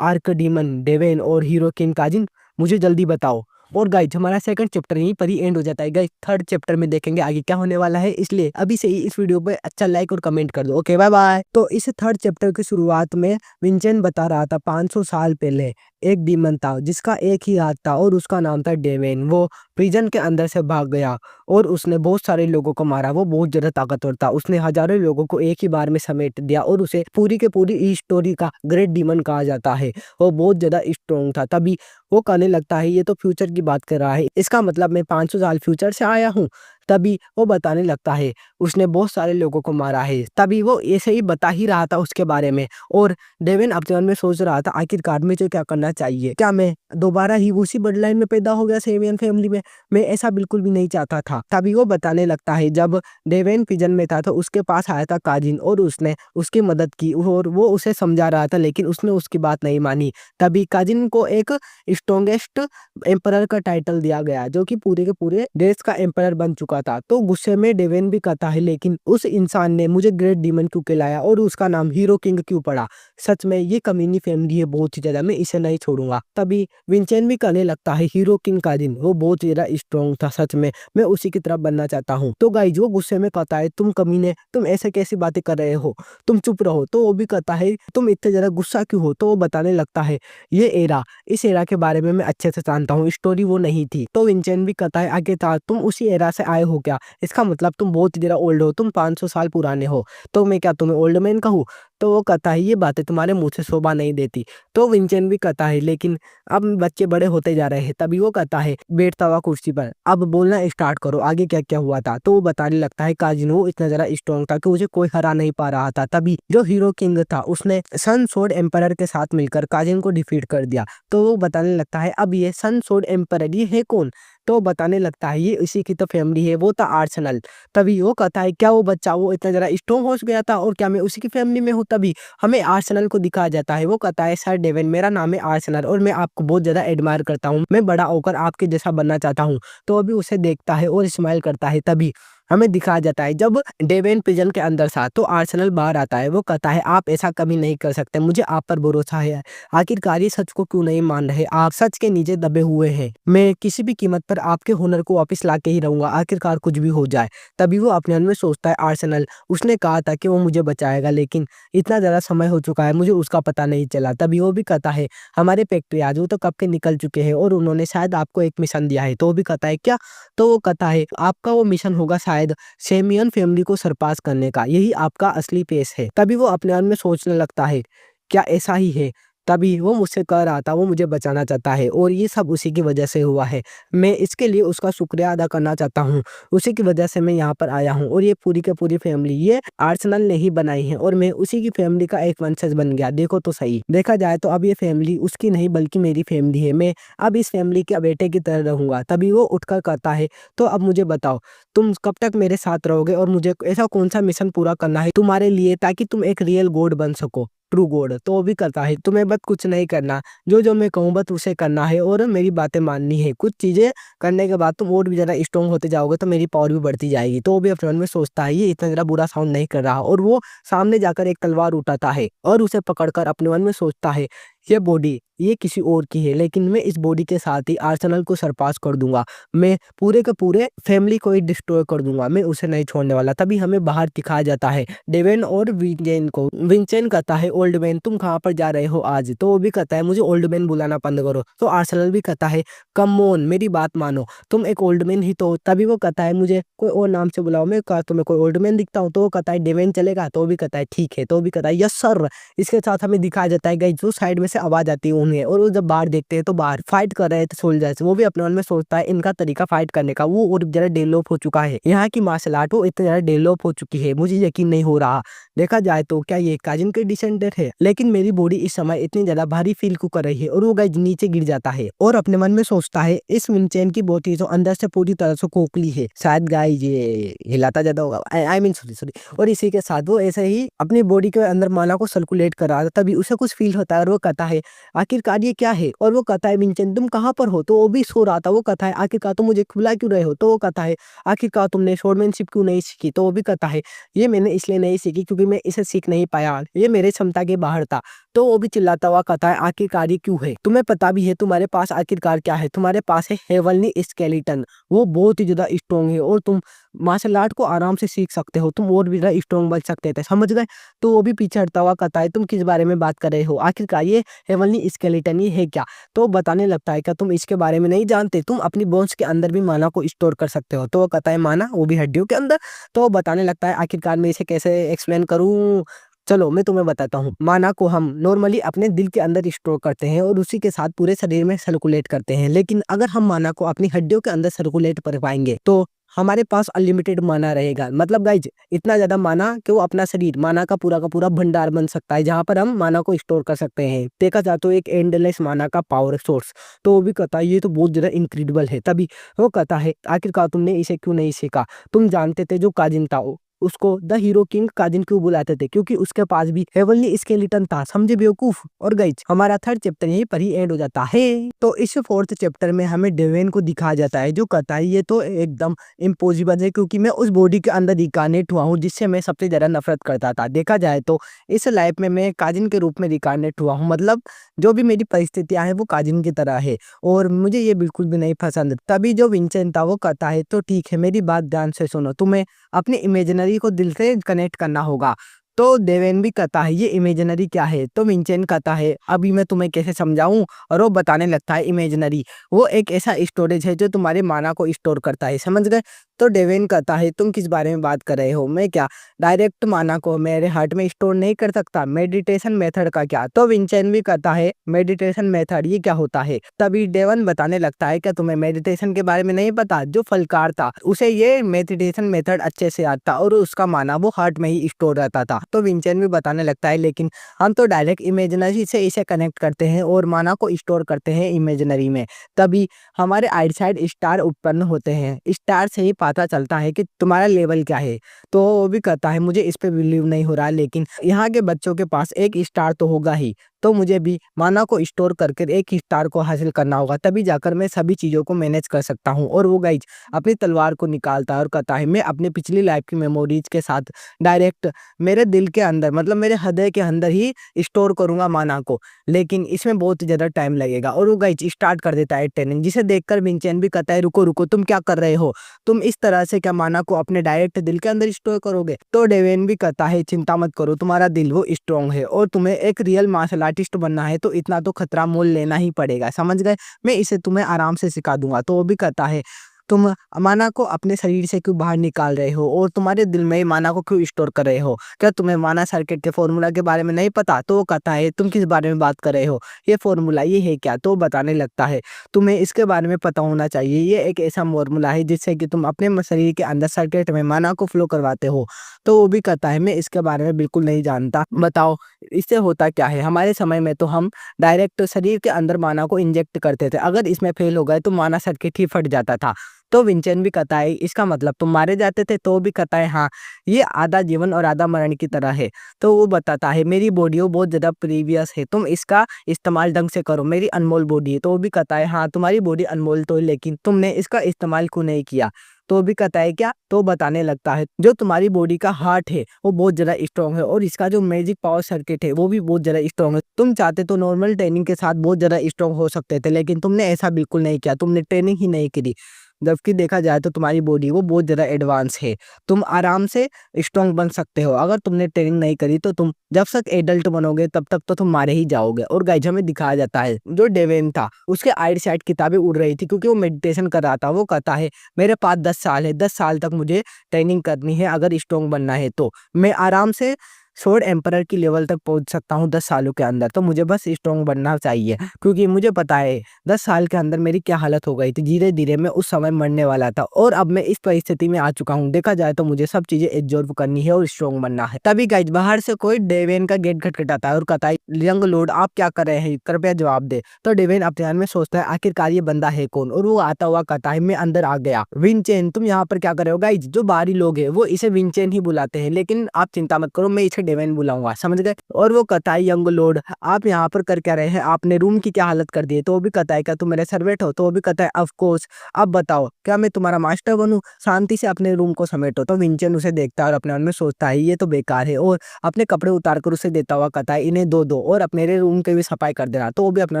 आर्क डीमन डेवेन और हीरो किंग काजिन, मुझे जल्दी बताओ। और गाइज हमारा सेकंड चैप्टर यहीं पर ही एंड हो जाता है। गाइज थर्ड चैप्टर में देखेंगे आगे क्या होने वाला है, इसलिए अभी से ही इस वीडियो पे अच्छा लाइक और कमेंट कर दो। Okay bye bye. तो इस थर्ड चैप्टर की शुरुआत में विंचेन बता रहा था 500 साल पहले एक डीमन था जिसका एक ही हाथ था और उसका नाम था डेवेन। वो प्रिजन के अंदर से भाग गया और उसने बहुत सारे लोगों को मारा। वो बहुत ज्यादा ताकतवर था, उसने हजारों लोगों को एक ही बार में समेट दिया, और उसे पूरी के पूरी इस स्टोरी का ग्रेट डीमन कहा जाता है। वो बहुत ज्यादा स्ट्रॉन्ग था। तभी वो कहने लगता है ये तो फ्यूचर की बात कर रहा है, इसका मतलब मैं 500 साल फ्यूचर से आया हूँ। तभी वो बताने लगता है उसने बहुत सारे लोगों को मारा है। तभी वो ऐसे ही बता ही रहा था उसके बारे में और डेविन अपने मन में सोच रहा था आखिरकार मुझे क्या करना चाहिए? क्या मैं दोबारा ही उसी ब्लड लाइन में पैदा हो गया सेवियन फैमिली में? मैं ऐसा बिल्कुल भी नहीं चाहता था। तभी वो बताने लगता है जब डेविन प्रिजन में था तो उसके पास आया था काजिन और उसने उसकी मदद की और वो उसे समझा रहा था लेकिन उसने उसकी बात नहीं मानी। तभी काजिन को एक स्ट्रॉन्गेस्ट एम्परर का टाइटल दिया गया जो कि पूरे के पूरे देश का एम्परर बन चुका था। तो गुस्से में डेविन भी कहता है लेकिन उस इंसान ने मुझे ग्रेट डीमन क्यों कहलाया और उसका नाम हीरो किंग क्यों पड़ा? सच में ये कमीनी फैमिली है बहुत ही ज्यादा, मैं इसे नहीं छोड़ूंगा। तभी विंचेंट भी कहने लगता है हीरो किंग काजिन वो बहुत ज्यादा स्ट्रॉन्ग था, सच में मैं उसी की तरफ बनना चाहता हूँ। तो गाइज वो गुस्से में कहता है तुम कमीने, तुम ऐसे कैसी बातें कर रहे हो, तुम चुप रहो। तो वो भी कहता है तुम इतने ज्यादा गुस्सा क्यों हो? तो वो बताने लगता है ये एरा, इस एरा के बारे में मैं अच्छे से जानता हूँ, स्टोरी वो नहीं थी। तो विंचेंट भी कहता है आगे था तुम उसी एरा से आए हो क्या? इसका मतलब तुम बहुत ही ज्यादा ओल्ड हो, तुम 500 साल पुराने हो। तो मैं क्या तुम्हें ओल्ड मैन कहूँ? तो वो कहता है ये बातें तुम्हारे मुंह से शोभा नहीं देती। तो विंचेंट भी कहता है लेकिन अब बच्चे बड़े होते जा रहे हैं। तभी वो कहता है बैठता हुआ कुर्सी पर, अब बोलना स्टार्ट करो, आगे क्या क्या हुआ था? तो वो बताने लगता है काजिन वो इतना ज्यादा स्ट्रॉन्ग था कि उसे कोई हरा नहीं पा रहा था। तभी जो हीरो किंग था उसने सन सोर्ड एम्परर के साथ मिलकर काजिन को डिफीट कर दिया। तो वो बताने लगता है अब ये सन सोर्ड एम्परर ये है कौन? तो वो बताने लगता है ये इसी की तो फैमिली है, वो था आर्सेनल। तभी वो कहता है क्या वो बच्चा वो इतना ज्यादा स्ट्रॉन्ग हो गया था और क्या मैं उसी की फैमिली में हूँ? तभी हमें आर्सेनल को दिखाया जाता है। वो कहता है सर डेविन मेरा नाम है आर्सेनल और मैं आपको बहुत ज्यादा एडमायर करता हूँ, मैं बड़ा होकर आपके जैसा बनना चाहता हूँ। तो अभी उसे देखता है और स्माइल करता है। तभी हमें दिखाया जाता है जब डेविन प्रिजन के अंदर था तो आर्सेनल बाहर आता है। वो कहता है आप ऐसा कभी नहीं कर सकते, मुझे आप पर भरोसा है। आखिरकार ये सच को क्यों नहीं मान रहे? आप सच के नीचे दबे हुए हैं। मैं किसी भी कीमत पर आपके हुनर को वापस ला के ही रहूंगा, आखिरकार कुछ भी हो जाए। तभी वो अपने मन में सोचता है आर्सेनल उसने कहा था कि वो मुझे बचाएगा लेकिन इतना ज्यादा समय हो चुका है मुझे उसका पता नहीं चला। तभी वो भी कहता है हमारे फैक्ट्री आज वो तो कब के निकल चुके हैं और उन्होंने शायद आपको एक मिशन दिया है। तो वो भी कहता है क्या? तो वो कहता है आपका वो मिशन होगा शायद सेमियन फैमिली को सरपास करने का, यही आपका असली पेश है। तभी वो अपने मन में सोचने लगता है क्या ऐसा ही है? तभी वो मुझसे कह रहा था वो मुझे बचाना चाहता है और ये सब उसी की वजह से हुआ है। मैं इसके लिए उसका शुक्रिया अदा करना चाहता हूँ, उसी की वजह से मैं यहाँ पर आया हूँ। और ये पूरी की पूरी फैमिली ये आर्सेनल ने ही बनाई है और मैं उसी की फैमिली का एक वंशज बन गया। देखो तो सही, देखा जाए तो अब ये फैमिली उसकी नहीं बल्कि मेरी फैमिली है, मैं अब इस फैमिली के बेटे की तरह रहूंगा। तभी वो उठकर कहता है तो अब मुझे बताओ तुम कब तक मेरे साथ रहोगे और मुझे ऐसा कौन सा मिशन पूरा करना है तुम्हारे लिए ताकि तुम एक रियल गॉड बन सको, ट्रू गॉड? तो वो भी करता है तुम्हें बस कुछ नहीं करना, जो जो मैं कहूँ बस उसे करना है और मेरी बातें माननी है। कुछ चीजें करने के बाद तुम और भी ज्यादा स्ट्रॉन्ग होते जाओगे तो मेरी पावर भी बढ़ती जाएगी। तो वो भी अपने मन में सोचता है ये इतना ज्यादा बुरा साउंड नहीं कर रहा और वो सामने जाकर एक तलवार उठाता है और उसे पकड़कर अपने मन में सोचता है ये बॉडी ये किसी और की है लेकिन मैं इस बॉडी के साथ ही आर्सेनल को सरपास कर दूंगा, मैं पूरे के पूरे फैमिली को ही डिस्ट्रॉय कर दूंगा, मैं उसे नहीं छोड़ने वाला। तभी हमें बाहर दिखाया जाता है डेविन और विंचेन को। विंचेन कहता है ओल्ड मैन तुम कहाँ पर जा रहे हो आज? तो वो भी कहता है मुझे ओल्ड मैन बुलाना बंद करो। तो आर्सेनल भी कहता है कम ऑन मेरी बात मानो, तुम एक ओल्ड मैन ही तो हो। तभी वो कहता है मुझे कोई और नाम से बुलाओ, मैं कहा तुम्हें कोई ओल्ड मैन दिखता हूँ? तो वो कहता है डेविन चलेगा? तो वो भी कहता है ठीक है। तो वो भी कहता है यस सर। इसके साथ हमें दिखाया जाता है गाइस जो साइड में से आवाज आती है उन्हें और वो जब बाहर देखते हैं तो बाहर फाइट कर रहे थे सोल्जर्स। वो भी अपने मन में सोचता है इनका तरीका फाइट करने का वो और ज्यादा डेवलप हो चुका है, यहाँ की मार्शल आर्ट वो इतना ज्यादा डेवलप हो चुकी है, मुझे यकीन नहीं हो रहा। देखा जाए तो क्या ये काजिन के डिसेंडेंट है? लेकिन मेरी बॉडी इस समय इतनी ज्यादा भारी फील क्यों कर रही है? और वो गाइस नीचे गिर जाता है और अपने मन में सोचता है इस विंचेन की बॉडी जो अंदर से पूरी तरह से खोखली है, शायद गाइस ये हिलाता ज्यादा होगा, आई मीन सॉरी। और इसी के साथ वो ऐसे ही अपनी बॉडी के अंदर माना को सर्कुलेट कर रहा था। तभी उसे कुछ फील होता है और वो कहता है आखिरकार ये क्या है? और वो कहता है विंचेंट तुम कहाँ पर हो? तो वो भी सो रहा था। वो कहता है आखिरकार तुम मुझे खुला क्यों रहे हो? तो वो कहता है आखिरकार तुमने स्वॉर्डमैनशिप क्यों नहीं सीखी? तो वो भी कहता है ये मैंने इसलिए नहीं सीखी क्योंकि मैं इसे सीख नहीं पाया, ये मेरे क्षमता के बाहर था। तो वो भी चिल्लाता हुआ कहता है आखिरकार ये क्यों है? तुम्हें पता भी है तुम्हारे पास आखिरकार क्या है? तुम्हारे पास है हेवनली स्केलेटन, वो बहुत ही ज्यादा स्ट्रॉन्ग है और तुम मार्शल आर्ट को आराम से सीख सकते हो, तुम और भी ज्यादा स्ट्रॉन्ग बन सकते थे, समझ गए? तो वो भी पीछे हटता हुआ कहता है तुम किस बारे में बात कर रहे हो? आखिरकार ये हेवनली स्केलेटन ये है क्या? तो बताने लगता है क्या तुम इसके बारे में नहीं जानते? तुम अपनी बोन्स के अंदर भी माना को स्टोर कर सकते हो। तो वो कहता है माना, वो भी हड्डियों के अंदर? तो वो बताने लगता है आखिरकार मैं इसे कैसे एक्सप्लेन करूं, चलो मैं तुम्हें बताता हूँ। माना को हम नॉर्मली अपने दिल के अंदर स्टोर करते हैं और उसी के साथ पूरे शरीर में सर्कुलेट करते हैं, लेकिन अगर हम माना को अपनी हड्डियों के अंदर सर्कुलेट कर पाएंगे तो हमारे पास अनलिमिटेड माना रहेगा। मतलब गाइज इतना ज्यादा माना कि वो अपना शरीर माना का पूरा भंडार बन सकता है, जहां पर हम माना को स्टोर कर सकते हैं। देखा जाए तो एक एंडलेस माना का पावर सोर्स। तो वो भी कहता है ये तो बहुत ज्यादा इनक्रेडिबल है। तभी वो कहता है आखिरकार तुमने इसे क्यों नहीं सीखा। तुम जानते थे जो काजिन था उसको द हीरो किंग काजिन क्यों बुलाते थे, क्योंकि उसके पास भी हेवनली स्केलेटन था। समझे बेवकूफ। और गाइज हमारा थर्ड चैप्टर यहीं पर ही एंड हो जाता है। तो इस फोर्थ चैप्टर में हमें डेवेन को दिखाया जाता है, जो कहता है ये तो एकदम इम्पॉसिबल है, क्योंकि मैं उस बॉडी के अंदर रिकार्नेट हुआ हूँ जिससे मैं सबसे ज्यादा नफरत करता था। देखा जाए तो इस लाइफ में मैं काजिन के रूप में रिकार्नेट हुआ हूँ। मतलब जो भी मेरी परिस्थितियां हैं वो काजिन की तरह है और मुझे ये बिल्कुल भी नहीं पसंद। तभी जो विंसेंट था वो कहता है तो ठीक है, मेरी बात ध्यान से सुनो, तुम्हें अपनी इमेजिनरी को दिल से कनेक्ट करना होगा। तो देवेन भी कहता है ये इमेजिनरी क्या है। तो विंसेंट कहता है अभी मैं तुम्हें कैसे समझाऊं। और वो बताने लगता है इमेजिनरी वो एक ऐसा स्टोरेज है जो तुम्हारे माना को स्टोर करता है। समझ गए। तो डेवेन कहता है तुम किस बारे में बात कर रहे हो, मैं क्या डायरेक्ट माना को मेरे हार्ट में स्टोर नहीं कर सकता। मेडिटेशन मेथड का क्या। तो विंसेंट भी कहता है मेडिटेशन मेथड ये क्या होता है। तभी डेवन बताने लगता है क्या तुम्हें मेडिटेशन के बारे में नहीं पता। जो फलकार था उसे ये मेडिटेशन मेथड अच्छे से आता और उसका माना वो हार्ट में ही स्टोर रहता था। तो विंसेंट भी बताने लगता है लेकिन हम तो डायरेक्ट इमेजिनरी से इसे कनेक्ट करते हैं और माना को स्टोर करते हैं इमेजिनरी में। तभी हमारे आइडसाइड स्टार उत्पन्न होते हैं। स्टार से ही पता चलता है कि तुम्हारा लेवल क्या है। तो वो भी कहता है मुझे इस पे बिलीव नहीं हो रहा, लेकिन यहाँ के बच्चों के पास एक स्टार तो होगा ही, तो मुझे भी माना को स्टोर करके एक स्टार को हासिल करना होगा, तभी जाकर मैं सभी चीजों को मैनेज कर सकता हूँ। और वो गाइज अपनी तलवार को निकालता है और कहता है मैं अपनी पिछली लाइफ की मेमोरीज के साथ डायरेक्ट मेरे दिल के अंदर मतलब मेरे हृदय के अंदर ही स्टोर करूंगा माना को, लेकिन इसमें बहुत ज्यादा टाइम लगेगा। और वो गाइज स्टार्ट कर देता है ट्रेनिंग, जिसे देखकर विंसेंट भी कहता है रुको रुको तुम क्या कर रहे हो, तुम इस तरह से क्या माना को अपने डायरेक्ट दिल के अंदर स्टोर करोगे। तो डेवेन भी कहता है चिंता मत करो, तुम्हारा दिल वो स्ट्रांग है और तुम्हें एक रियल मार्शल आर्टिस्ट बनना है तो इतना तो खतरा मोल लेना ही पड़ेगा। समझ गए। मैं इसे तुम्हें आराम से सिखा दूंगा। तो वो भी कहता है तुम माना को अपने शरीर से क्यों बाहर निकाल रहे हो और तुम्हारे दिल में माना को क्यों स्टोर कर रहे हो। क्या तुम्हें माना सर्किट के फॉर्मूला के बारे में नहीं पता। तो वो कहता है तुम किस बारे में बात कर रहे हो, ये फॉर्मूला ये है क्या। तो बताने लगता है तुम्हें इसके बारे में पता होना चाहिए। ये एक ऐसा फॉर्मूला है जिससे कि तुम अपने शरीर के अंदर सर्किट में माना को फ्लो करवाते हो। तो वो भी कहता है मैं इसके बारे में बिल्कुल नहीं जानता, बताओ इससे होता क्या है। हमारे समय में तो हम डायरेक्ट शरीर के अंदर माना को इंजेक्ट करते थे, अगर इसमें फेल हो गए तो माना सर्किट ही फट जाता था। तो विंसेंट भी कहता है इसका मतलब तुम मारे जाते थे। तो भी कहता है हाँ, ये आधा जीवन और आधा मरण की तरह है। तो वो बताता है मेरी बॉडी वो बहुत ज्यादा प्रीवियस है, तुम इसका इस्तेमाल ढंग से करो, मेरी अनमोल बॉडी है। तो वो भी कहता है हाँ तुम्हारी बॉडी अनमोल तो है, लेकिन तुमने इसका इस्तेमाल क्यों नहीं किया। तो भी कहता है क्या। तो बताने लगता है जो तुम्हारी बॉडी का हार्ट है वो बहुत ज्यादा स्ट्रॉन्ग है और इसका जो मैजिक पावर सर्किट है वो भी बहुत ज्यादा स्ट्रॉन्ग है। तुम चाहते तो नॉर्मल ट्रेनिंग के साथ बहुत ज्यादा स्ट्रॉन्ग हो सकते थे, लेकिन तुमने ऐसा बिल्कुल नहीं किया, तुमने ट्रेनिंग ही नहीं करी। जबकि देखा जाए तो तुम्हारी बॉडी वो बहुत ज्यादा एडवांस है, तुम आराम से स्ट्रॉन्ग बन सकते हो। अगर तुमने ट्रेनिंग नहीं करी तो तुम जब तक एडल्ट बनोगे तब तक तो तुम मारे ही जाओगे। और गाइज हमें दिखाया जाता है जो डेवेन था उसके आइड साइड किताबें उड़ रही थी क्योंकि वो मेडिटेशन कर रहा था। वो कहता है मेरे पास 10 साल है, 10 साल तक मुझे ट्रेनिंग करनी है, अगर स्ट्रॉन्ग बनना है तो मैं आराम से स्वॉर्ड एम्परर की लेवल तक पहुंच सकता हूँ 10 सालों के अंदर। तो मुझे बस स्ट्रॉन्ग बनना चाहिए, क्योंकि मुझे पता है 10 साल के अंदर मेरी क्या हालत हो गई थी। धीरे धीरे मैं उस समय मरने वाला था और अब मैं इस परिस्थिति में आ चुका हूँ। देखा जाए तो मुझे सब चीजें एब्जॉर्व करनी है और स्ट्रॉन्ग बनना है। तभी गाइज बाहर से कोई डेवेन का गेट खटखटाता है और कहता है यंग लॉर्ड आप क्या कर रहे हैं, कृपया जवाब दे। तो डेवेन अपने ध्यान में सोचता है आखिरकार ये बंदा है कौन, और वो आता हुआ कहता है मैं अंदर आ गया। विंचेन तुम यहाँ पर क्या कर रहे हो। गाइज जो बाहरी लोग हैं वो इसे विंचेन ही बुलाते हैं, लेकिन आप चिंता मत करो मैं इसे डेवेन बुलाऊंगा। समझ गए। और वो कहता है यंग लॉर्ड आप यहाँ पर कर क्या रहे हैं, आपने रूम की क्या हालत कर दी है। तो वो भी कहता है क्या तुम मेरे सर्वेंट हो। तो वो भी कहता है ऑफ कोर्स, अब बताओ क्या मैं तुम्हारा मास्टर बनूं, शांति से अपने रूम को समेटो। तो विंचेन उसे देखता है और अपने मन में सोचता है ये तो बेकार है, और अपने कपड़े उतार कर उसे देता हुआ कहता है इन्हें दो दो और अपने रूम के भी सफाई कर देना। तो वो भी अपने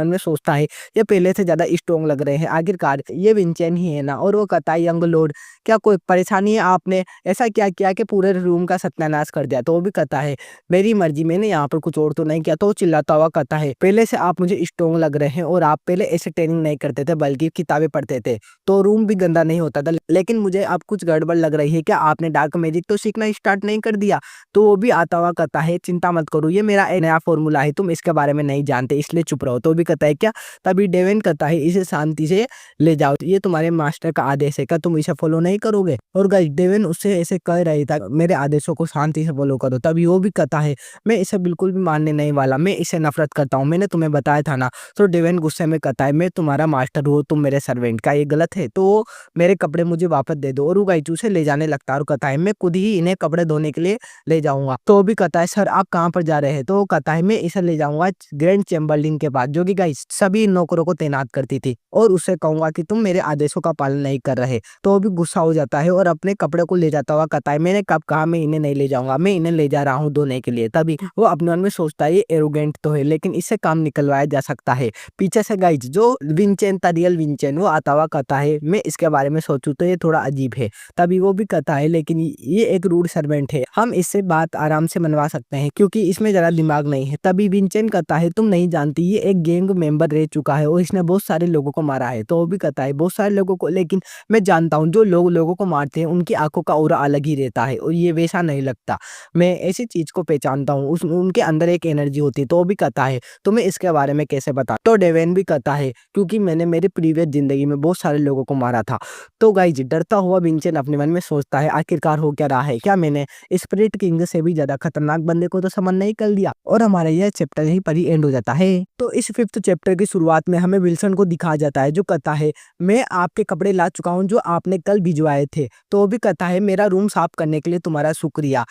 मन में सोचता है ये पहले से ज्यादा स्ट्रॉन्ग लग रहे हैं, आखिरकार ये विंचेन ही है ना। और वो कहता है यंग लॉर्ड क्या कोई परेशानी है, आपने ऐसा क्या किया कि पूरे रूम का सत्यानाश कर दिया। तो वो भी कहता है है मेरी मर्जी, मैंने यहाँ पर कुछ और तो नहीं किया। तो वो चिल्लाता हुआ कहता है पहले से आप मुझे स्ट्रॉन्ग लग रहे हैं और आप पहले ऐसे ट्रेनिंग नहीं करते थे बल्कि किताबें पढ़ते थे, तो रूम भी गंदा नहीं होता था, लेकिन मुझे अब कुछ गड़बड़ लग रही है, क्या आपने डार्क मैजिक तो सीखना स्टार्ट नहीं कर दिया? तो वो भी आता हुआ कहता है चिंता मत करो, ये मेरा एक नया फॉर्मूला है, तुम इसके बारे में नहीं जानते इसलिए चुप रहो। तो भी कहता है क्या? तभी डेविन कहता है इसे शांति से ले जाओ, ये तुम्हारे मास्टर का आदेश है, क्या तुम इसे फॉलो नहीं करोगे? और गाइस डेविन उससे ऐसे कह रही था मेरे आदेशों को शांति से फॉलो करो। तभी वो भी कहता है मैं इसे बिल्कुल भी मानने नहीं वाला, मैं इसे नफरत करता हूँ, मैंने तुम्हें बताया था ना। तो डेविन गुस्से में कहता है मैं तुम्हारा मास्टर हूँ, तुम मेरे सर्वेंट, का ये गलत है? तो मेरे कपड़े मुझे वापस दे दो। और वो गाइस उसे ले जाने लगता है और कहता है मैं खुद ही इन्हें कपड़े धोने के लिए ले जाऊंगा। तो वो भी कहता है सर आप कहाँ पर जा रहे हैं? तो वो कहता है मैं इसे ले जाऊंगा ग्रैंड चैम्बरलिन के पास, जो कि गाइस सभी नौकरों को तैनात करती थी, और उससे कहूंगा कि तुम मेरे आदेशों का पालन नहीं कर रहे। तो वो भी गुस्सा हो जाता है और अपने कपड़े को ले जाता हुआ कहता है मैंने कब कहा मैं इन्हें नहीं ले जाऊंगा, मैं इन्हें ले जा रहा हूँ धोने के लिए। तभी वो अपने मन में सोचता है ये एरोगेंट तो है लेकिन इससे काम निकलवाया जा सकता है। पीछे से गाइस जो विंचेन था, रियल विंचेन, वो आता हुआ कहता है मैं इसके बारे में सोचूं तो ये थोड़ा अजीब है। तभी वो भी कहता है लेकिन ये एक रूड सर्वेंट है, हम इससे बात आराम से मनवा सकते हैं क्योंकि इसमें जरा दिमाग नहीं है। तभी विंचेन कहता है तुम नहीं जानती ये एक गैंग मेंबर रह चुका है और इसने बहुत सारे लोगों को मारा है। तो वो भी कहता है बहुत सारे लोगों को, लेकिन मैं जानता हूँ जो लोग लोगों को मारते हैं उनकी आंखों का ऑरा अलग ही रहता है और ये वैसा नहीं लगता, मैं ऐसी चीज को पहचानता हूँ, उस उनके अंदर एक एनर्जी होती है। तो वो भी कहता है तुम्हें इसके बारे में कैसे बता? तो डेवेन भी कहता है क्योंकि मैंने मेरी प्रीवियस जिंदगी में बहुत सारे लोगों को मारा था। तो गाइज डरता हुआ विंचेन अपने मन में सोचता है आखिरकार हो क्या रहा है, क्या मैंने स्पिरिट किंग से भी ज्यादा खतरनाक बंदे को तो समन नहीं कर दिया? और हमारा यह चैप्टर यहीं पर ही एंड हो जाता है। तो इस 5th चैप्टर की शुरुआत में हमें विल्सन को दिखाया जाता है जो कहता है मैं आपके कपड़े ला चुका हूँ जो आपने कल भिजवाए थे। तो वो भी कहता है मेरा रूम साफ करने के लिए तुम्हारा शुक्रिया,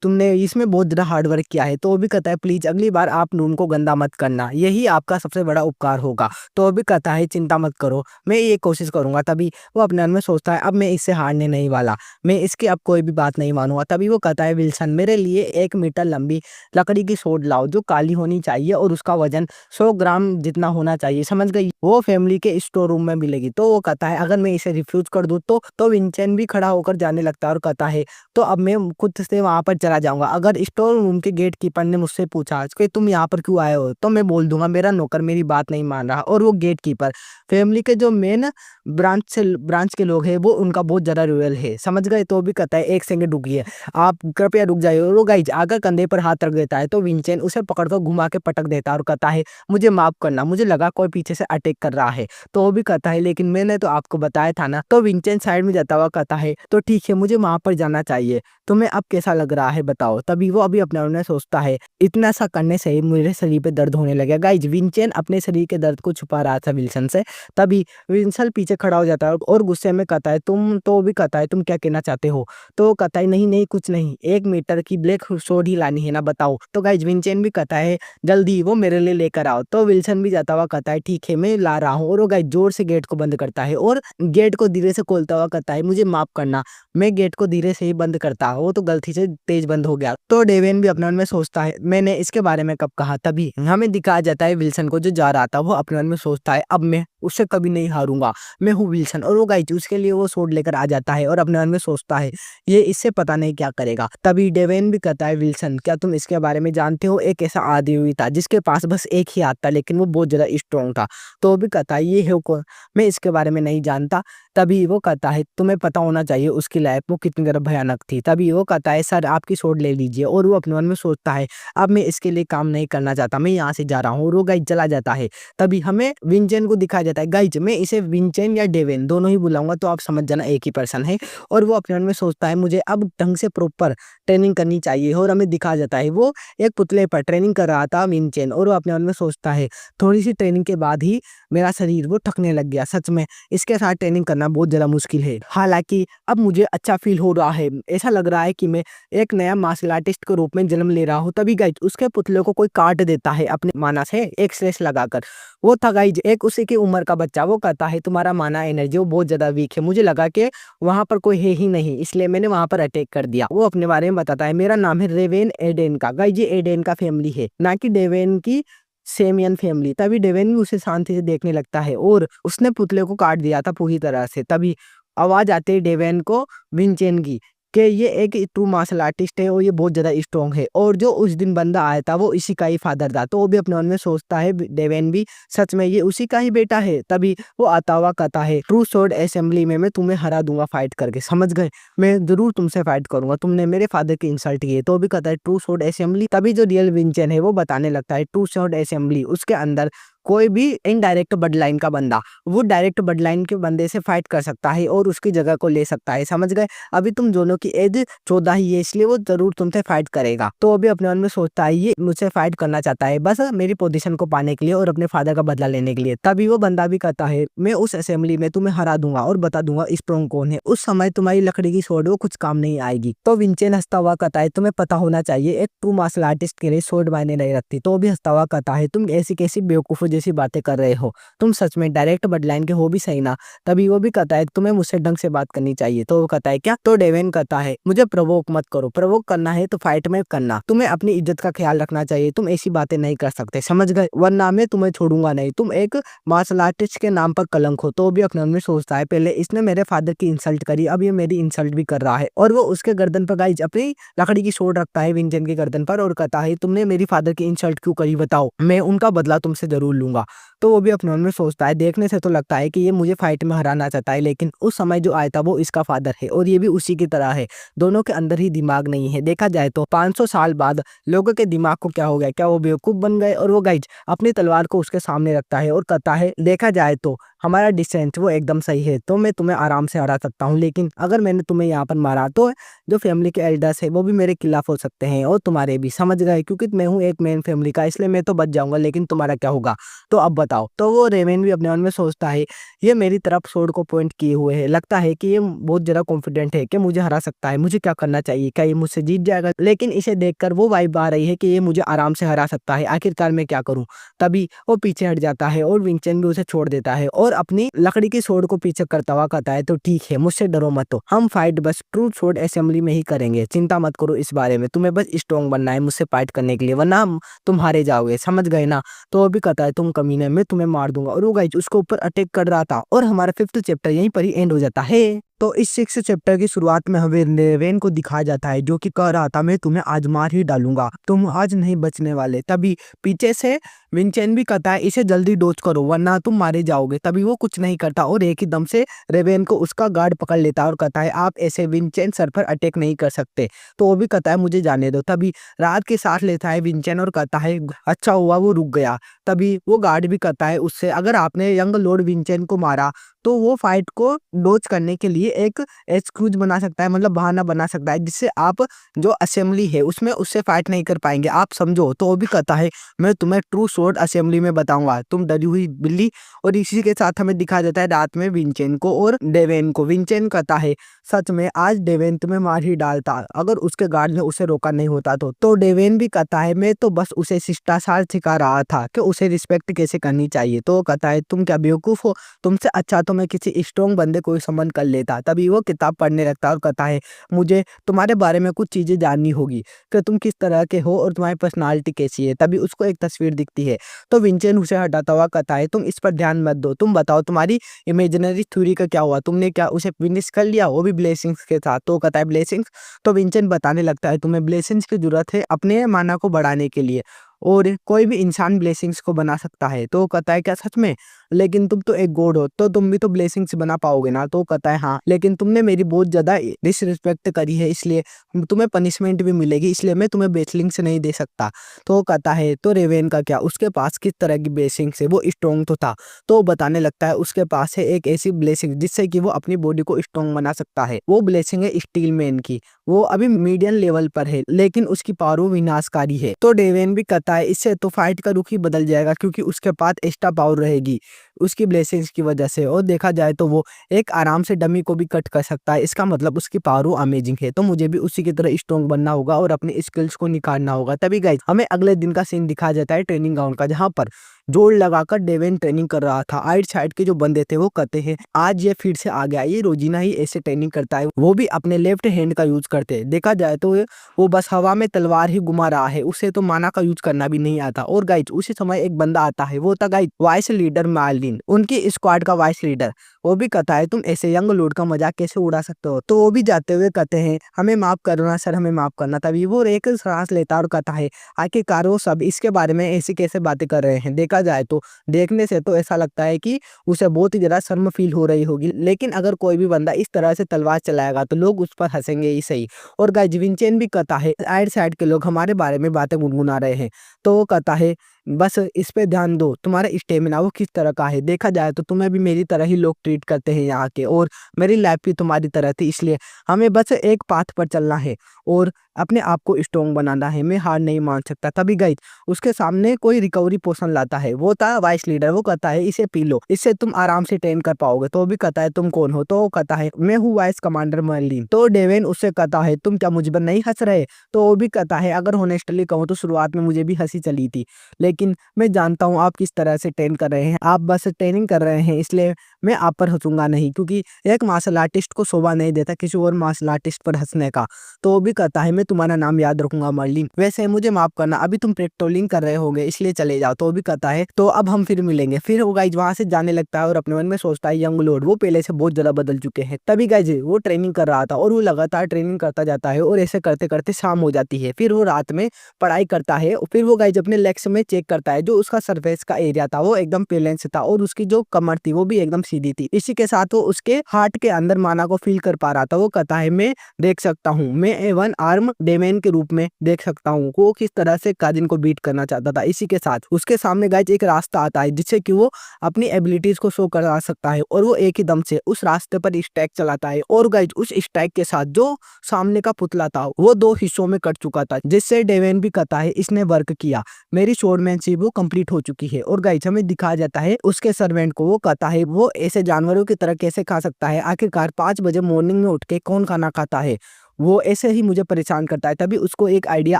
तुमने इसमें बहुत ज्यादा हार्ड वर्क किया है। तो वो भी कहता है प्लीज अगली बार आप रूम को गंदा मत करना, यही आपका सबसे बड़ा उपकार होगा। तो वो भी कहता है चिंता मत करो, मैं ये कोशिश करूंगा। तभी वो अपने मन में सोचता है अब मैं इससे हारने नहीं वाला, मैं इसकी अब कोई भी बात नहीं मानूंगा। तभी वो कहता है विल्सन मेरे लिए 1 मीटर लंबी लकड़ी की सोड लाओ जो काली होनी चाहिए और उसका वजन 100 ग्राम जितना होना चाहिए, समझ गई? वो फैमिली के स्टोर रूम में मिलेगी। तो वो कहता है अगर मैं इसे रिफ्यूज कर दूं तो विंचेन भी खड़ा होकर जाने लगता है और कहता है तो अब मैं खुद से वहां पर चला जाऊंगा। अगर स्टोर रूम के गेट कीपर ने मुझसे पूछा कि तुम यहाँ पर क्यों आए हो, तो मैं बोल दूंगा मेरा नौकर मेरी बात नहीं मान रहा। और वो गेट कीपर फैमिली के जो मेन ब्रांच के लोग हैं वो उनका बहुत ज्यादा रॉयल है, समझ गए? तो भी कहता है 1 सेकंड रुकिए, आप कृपया रुक जाइए। और वो गाइज आकर कंधे पर हाथ रख देता है तो विंचेन उसे पकड़कर घुमा के पटक देता है और कहता है मुझे माफ करना, मुझे लगा कोई पीछे से अटैक कर रहा है। तो वो भी कहता है लेकिन मैंने तो आपको बताया था ना। तो विंचेन साइड में जाता हुआ कहता है तो ठीक है मुझे वहां पर जाना चाहिए, तुम्हें अब कैसा लग रहा है बताओ? तभी वो अभी अपने मन में सोचता है इतना सा करने से ही मेरे शरीर पे दर्द होने लगा। गाइज विंचेन अपने शरीर के दर्द को छुपा रहा था विल्सन से। तभी विल्सन पीछे खड़ा हो जाता है और गुस्से में कहता है तुम, तो भी कहता है तुम क्या कहना चाहते हो? तो कहता है नहीं नहीं कुछ नहीं, 1 मीटर की ब्लैक सोड ही लानी है ना, बताओ? तो गाइज विंचेन भी कहता है जल्दी वो मेरे लिए लेकर आओ। तो विल्सन भी जाता हुआ कहता है ठीक है मैं ला रहा हूँ। और वो गाइज जोर से गेट को बंद करता है और गेट को धीरे से खोलता हुआ कहता है मुझे माफ करना, मैं गेट को धीरे से ही बंद करता, वो तो गलती से तेज बंद हो गया। तो डेवेन भी अपने मन में सोचता है मैंने इसके बारे में कब कहा? तभी हमें दिखाया जाता है विल्सन को जो जा रहा था, वो अपने मन में सोचता है अब मैं उससे कभी नहीं हारूंगा, मैं हूँ विल्सन। और वो गाइज उसके लिए वो सोड लेकर आ जाता है और अपने मन में सोचता है ये इससे पता नहीं क्या करेगा। तभी डेवेन भी कहता है विल्सन क्या तुम इसके बारे में जानते हो? एक ऐसा आदमी था जिसके पास बस एक ही हाथ था लेकिन वो बहुत ज्यादा स्ट्रॉन्ग था। तो वो भी कहता है ये है कौन? मैं इसके बारे में नहीं जानता। तभी वो कहता है तुम्हें पता होना चाहिए उसकी लाइफ वो कितनी ज्यादा भयानक थी। तभी वो कहता है सर आपकी सोड ले लीजिए। और वो अपने मन में सोचता है अब मैं इसके लिए काम नहीं करना चाहता, मैं यहाँ से जा रहा हूँ। और वो गाइज चला जाता है। तभी हमें विंचेन को दिखाया जाता है, गाइज मैं इसे विंचेन या डेवेन दोनों ही बुलाऊंगा तो आप समझ जाना एक ही पर्सन है। और वो अपने मन में सोचता है मुझे अब ढंग से प्रॉपर ट्रेनिंग करनी चाहिए। और हमें दिखाया जाता है वो एक पुतले पर ट्रेनिंग कर रहा था विंचेन। और वो अपने मन में सोचता है थोड़ी सी ट्रेनिंग के बाद ही मेरा शरीर वो थकने लग गया, सच में इसके साथ ट्रेनिंग करना बहुत ज्यादा मुश्किल है। हालांकि अब मुझे अच्छा फील हो रहा है, ऐसा लग रहा है कि मैं एक नया मार्शल आर्टिस्ट के रूप में जन्म ले रहा हूँ। तभी गाइज उसके पुतले को कोई काट देता है अपने माना से एक स्लेश लगाकर। वो था गाइज एक उसी की उम्र का बच्चा। वो कहता है तुम्हारा माना एनर्जी वो बहुत ज्यादा वीक है, मुझे लगा कि वहां पर कोई है ही नहीं इसलिए मैंने वहां पर अटैक कर दिया। वो अपने बारे में बताता है मेरा नाम है रेवेन एडेन का। गाइज ये एडेन का फैमिली है ना कि डेवेन की सेमियन फैमिली। तभी डेवेन भी उसे शांति से देखने लगता है और उसने पुतले को काट दिया था पूरी तरह से। तभी आवाज आती है डेवेन को विंचेन की कि ये एक ट्रू मार्शल आर्टिस्ट है और ये बहुत ज़्यादा स्ट्रॉन्ग है। और जो उस दिन बंदा आया था वो इसी का ही फादर था। तो वो भी अपने मन में सोचता है डेवेन भी सच में ये उसी का ही बेटा है। तभी वो आता हुआ कहता है ट्रू स्वॉर्ड असेंबली में मैं तुम्हें हरा दूंगा फाइट करके, समझ गए? मैं जरूर तुमसे फाइट करूंगा, तुमने मेरे फादर की इंसल्ट की है। तो भी कहता है ट्रू स्वॉर्ड असेंबली। तभी जो रियल विंचेन है वो बताने लगता है ट्रू स्वॉर्ड असेंबली उसके अंदर कोई भी इनडायरेक्ट ब्लड लाइन का बंदा वो डायरेक्ट ब्लड लाइन के बंदे से फाइट कर सकता है और उसकी जगह को ले सकता है, समझ गए? अभी तुम दोनों की एज 14 ही है इसलिए वो जरूर तुमसे फाइट करेगा। तो अभी अपने मन में सोचता है ये मुझसे फाइट करना चाहता है बस मेरी पोजीशन को पाने के लिए और अपने फादर का बदला लेने के लिए। तभी वो बंदा भी कहता है मैं उस असेंबली में तुम्हें हरा दूंगा और बता दूंगा स्ट्रॉन्ग कौन है। उस समय तुम्हारी लकड़ी की स्वॉर्ड वो कुछ काम नहीं आएगी। तो विंचेन हंसता हुआ कहता है तुम्हें पता होना चाहिए एक ट्रू मार्शल आर्टिस्ट के लिए स्वॉर्ड मायने नहीं रखती। तो भी हंसता हुआ कहता है तुम ऐसी कैसी बेवकूफों जैसी बातें कर रहे हो, तुम सच में डायरेक्ट ब्लड लाइन के हो भी सही ना? तभी वो भी कहता है तुम्हें मुझसे ढंग से बात करनी चाहिए। तो वो कहता है क्या? तो डेवेन कहता है मुझे प्रवोक मत करो, प्रवोक करना है तो फाइट में करना, तुम्हें अपनी इज्जत का ख्याल रखना चाहिए, तुम ऐसी बातें नहीं कर सकते, समझ गए? वरना मैं तुम्हें छोड़ूंगा नहीं, तुम एक मार्शल आर्टिस्ट के नाम पर कलंक हो। तो भी अपने मन में सोचता है पहले इसने मेरे फादर की इंसल्ट करी, अब ये मेरी इंसल्ट भी कर रहा है। और वो उसके गर्दन पर गाइज अपनी लकड़ी की स्वॉर्ड रखता है विंचेन की गर्दन पर और कहता है तुमने मेरी फादर की इंसल्ट क्यों करी बताओ, मैं उनका बदला तुमसे जरूर लूंगा। तो वो भी अपने मन में सोचता है देखने से तो लगता है कि ये मुझे फाइट में हराना चाहता है, लेकिन उस समय जो आया था वो इसका फादर है और ये भी उसी की तरह है, दोनों के अंदर ही दिमाग नहीं है। देखा जाए तो 500 साल बाद लोगों के दिमाग को क्या हो गया, क्या वो बेवकूफ बन गए? और वो गाइज अपनी तलवार को उसके सामने रखता है और कहता है देखा जाए तो हमारा डिस्टेंस वो एकदम सही है, तो मैं तुम्हें आराम से हरा सकता हूँ, लेकिन अगर मैंने तुम्हें यहाँ पर मारा तो जो फैमिली के एल्डर्स है वो भी मेरे खिलाफ हो सकते हैं और तुम्हारे भी, समझ गए? क्योंकि मैं हूँ एक मेन फैमिली का, इसलिए मैं तो बच जाऊंगा, लेकिन तुम्हारा क्या होगा? तो अब बताओ। तो वो रेवेन भी अपने मन में सोचता है ये मेरी तरफ स्वॉर्ड को पॉइंट किए हुए है, लगता है कि ये बहुत ज्यादा कॉन्फिडेंट है कि मुझे हरा सकता है, मुझे क्या करना चाहिए, क्या ये मुझसे जीत जाएगा? लेकिन इसे देखकर वो वाइब आ रही है कि ये मुझे आराम से हरा सकता है, आखिरकार मैं क्या करूं? तभी वो पीछे हट जाता है और विंचेन भी उसे छोड़ देता है और अपनी लकड़ी की स्वॉर्ड को पीछे करता हुआ कहता है तो ठीक है, मुझसे डरो मत, हम फाइट बस ट्रू स्वॉर्ड असेंबली में ही करेंगे, चिंता मत करो इस बारे में, तुम्हें बस स्ट्रॉन्ग बनना है मुझसे फाइट करने के लिए, वरना तुम हारे जाओगे, समझ गए ना? तो वो भी कहता है तुम कमीने, मैं तुम्हें मार दूंगा। और वो गाइज उसके ऊपर अटैक कर रहा था और हमारा 5th चैप्टर यहीं पर ही एंड हो जाता है। तो इस 6th चैप्टर की शुरुआत में हमें रेवेन को दिखाया जाता है जो कि कह रहा था मैं तुम्हें आज मार ही डालूंगा, तुम आज नहीं बचने वाले। तभी पीछे से विंचेन भी कहता है इसे जल्दी डोज करो वरना तुम मारे जाओगे। तभी वो कुछ नहीं करता और एक ही दम से रेवेन को उसका गार्ड पकड़ लेता है और कहता है आप ऐसे विंचेन सर पर अटैक नहीं कर सकते। तो वो भी कहता है मुझे जाने दो। तभी रात की सांस लेता है विंचेन और कहता है अच्छा हुआ वो रुक गया। तभी वो गार्ड भी कहता है उससे अगर आपने यंग लॉर्ड विंचेन को मारा तो वो फाइट को डोज करने के लिए एक एक्सक्यूज बना सकता है, मतलब बहाना बना सकता है, जिससे आप जो असेंबली है उसमें उससे फाइट नहीं कर पाएंगे, आप समझो। तो वो भी कहता है मैं तुम्हें ट्रू स्वॉर्ड असेंबली में बताऊंगा, तुम डरी हुई बिल्ली। और इसी के साथ हमें दिखाया जाता है रात में विंचेन को और डेवेन को। विंचेन कहता है सच में आज डेवेन तुम्हें मार ही डालता अगर उसके गार्ड ने उसे रोका नहीं होता तो डेवेन भी कहता है मैं तो बस उसे शिष्टाचार सिखा रहा था कि उसे रिस्पेक्ट कैसे करनी चाहिए। तो वो कहता है तुम क्या बेवकूफ हो, तुमसे अच्छा तो मैं किसी स्ट्रॉन्ग बंदे को संबंध कर लेता। तभी वो किताब पढ़ने लगता है और कहता है मुझे तुम्हारे बारे में कुछ चीजें जाननी होगी कि तुम किस तरह के हो और तुम्हारी पर्सनालिटी कैसी है। तभी उसको एक तस्वीर दिखती है तो विंचेन उसे हटाता हुआ कहता है तुम इस पर ध्यान मत दो, तुम बताओ तुम्हारी इमेजिनरी थ्योरी का क्या हुआ, तुमने क्या उसे फिनिश कर लिया, वो भी ब्लेसिंग्स के साथ? तो कहता है ब्लेसिंग्स। तो विंचेन बताने लगता है तुम्हें ब्लेसिंग्स की जरूरत है अपने माना को बढ़ाने के लिए और कोई भी इंसान ब्लेसिंग्स को बना सकता है। तो कहता है क्या सच में? लेकिन तुम तो एक गॉड हो तो तुम भी तो ब्लेसिंग्स बना पाओगे ना? तो कहता है हाँ, लेकिन तुमने मेरी बहुत ज्यादा डिसरिस्पेक्ट करी है इसलिए तुम्हें पनिशमेंट भी मिलेगी, इसलिए मैं तुम्हें ब्लेसिंग्स नहीं दे सकता। तो कहता है तो रेवेन का क्या, उसके पास किस तरह की ब्लेसिंग्स है? वो स्ट्रॉन्ग तो था। तो बताने लगता है उसके पास है एक ऐसी ब्लेसिंग जिससे कि वो अपनी बॉडी को स्ट्रॉन्ग बना सकता है। वो ब्लेसिंग है स्टील मैन की, वो अभी मीडियम लेवल पर है लेकिन उसकी पावर विनाशकारी है। तो डेवेन भी कहता है इससे तो फाइट का रुख ही बदल जाएगा क्योंकि उसके पास एक्स्ट्रा पावर रहेगी उसकी ब्लेसिंग्स की वजह से। और देखा जाए तो वो एक आराम से डमी को भी कट कर सकता है, इसका मतलब उसकी पावर अमेजिंग है। तो मुझे भी उसी की तरह स्ट्रॉन्ग बनना होगा और अपनी स्किल्स को निखारना होगा। तभी गाइस हमें अगले दिन का सीन दिखाया जाता है ट्रेनिंग ग्राउंड का, जहाँ पर जोर लगाकर डेवेन ट्रेनिंग कर रहा था। आइट साइड के जो बंदे थे वो कहते हैं आज ये फिर से आ गया, ये रोजीना ही ऐसे ट्रेनिंग करता है, वो भी अपने लेफ्ट हैंड का यूज करते हैं। देखा जाए तो वो बस हवा में तलवार ही घुमा रहा है, उसे तो माना का यूज करना भी नहीं आता। और गाइज उसी समय एक बंदा आता है, वो था गाइज वाइस लीडर मार्लिन, उनकी स्क्वाड का वाइस लीडर। वो भी कहता है तुम ऐसे यंग लोड का मजाक कैसे उड़ा सकते हो। तो वो भी जाते हुए कहते हैं हमें माफ करना सर, हमें माफ करना। तभी वो एक सांस लेता और कहता है आखिरकार वो सब इसके बारे में ऐसी कैसे बातें कर रहे हैं। देखा जाए तो देखने से तो ऐसा लगता है कि उसे बहुत ही ज्यादा शर्म फील हो रही होगी, लेकिन अगर कोई भी बंदा इस तरह से तलवार चलाएगा तो लोग उस पर हंसेंगे ही सही। और गाइस विंचेन भी कहता है आइड साइड के लोग हमारे बारे में बातें गुनगुना रहे हैं। तो वो कहता है बस इस पे ध्यान दो, तुम्हारा स्टेमिना वो किस तरह का है। देखा जाए तो तुम्हें भी मेरी तरह ही लोग ट्रीट करते हैं यहाँ के, और मेरी लाइफ भी तुम्हारी तरह थी, इसलिए हमें बस एक पाथ पर चलना है और अपने आप को स्ट्रॉन्ग बनाना है। मैं हार नहीं मान सकता। तभी गाइस उसके सामने कोई रिकवरी पोशन लाता है, वो था वाइस लीडर। वो कहता है इसे पी लो, इससे तुम आराम से ट्रेन कर पाओगे। तो वो भी कहता है तुम कौन हो। तो वो कहता है मैं हूँ वाइस कमांडर मर्लिन। तो डेवेन उससे कहता है तुम क्या मुझ पर नहीं हंस रहे। तो वो भी कहता है अगर होनेस्टली कहूँ तो शुरुआत में मुझे भी हंसी चली थी, लेकिन मैं जानता हूँ आप किस तरह से ट्रेन कर रहे हैं, आप बस ट्रेनिंग कर रहे हैं, इसलिए मैं आप पर हंसूंगा नहीं, क्योंकि एक मार्शल आर्टिस्ट को शोभा नहीं देता किसी और मार्शल आर्टिस्ट पर हंसने का। तो वो भी कहता है मैं तुम्हारा नाम याद रखूंगा मर्लिन, वैसे मुझे माफ करना, अभी तुम पेट्रोलिंग कर रहे होगे इसलिए चले जाओ। तो वो भी कहता है तो अब हम फिर मिलेंगे। फिर वो गाइज वहां से जाने लगता है और अपने मन में सोचता है यंग लॉर्ड वो पहले से बहुत ज्यादा बदल चुके हैं। तभी गाइज वो ट्रेनिंग कर रहा था और वो लगातार ट्रेनिंग करता जाता है और ऐसे करते करते शाम हो जाती है। फिर वो रात में पढ़ाई करता है। फिर वो गाइज अपने लेग्स में चेक करता है, जो उसका सरफेस का एरिया था वो एकदम प्लेन से था और उसकी जो कमर थी वो भी एकदम सीधी थी। इसी के साथ वो उसके हार्ट के अंदर माना को फील कर पा रहा था। वो कहता है मैं देख सकता हूँ, मैं वन आर्म डेमेन के रूप में देख सकता हूँ वो किस तरह से काजिन को बीट करना चाहता था। इसी के साथ उसके सामने गाइज एक रास्ता आता है जिससे कि वो अपनी एबिलिटीज को शो करा सकता है, और वो एक ही दम से उस रास्ते पर स्ट्राइक चलाता है। और गाइज उस स्ट्राइक के साथ जो सामने का पुतला था वो दो हिस्सों में कट चुका था, जिससे डेवेन भी कहता है इसने वर्क किया, मेरी स्वॉर्डमैनशिप वो कंप्लीट हो चुकी है। और गाइस हमें दिखाया जाता है उसके सर्वेंट को, वो कहता है वो ऐसे जानवरों की तरह कैसे खा सकता है, आखिरकार 5 बजे मॉर्निंग में उठ के कौन खाना खाता है, वो ऐसे ही मुझे परेशान करता है। तभी उसको एक आइडिया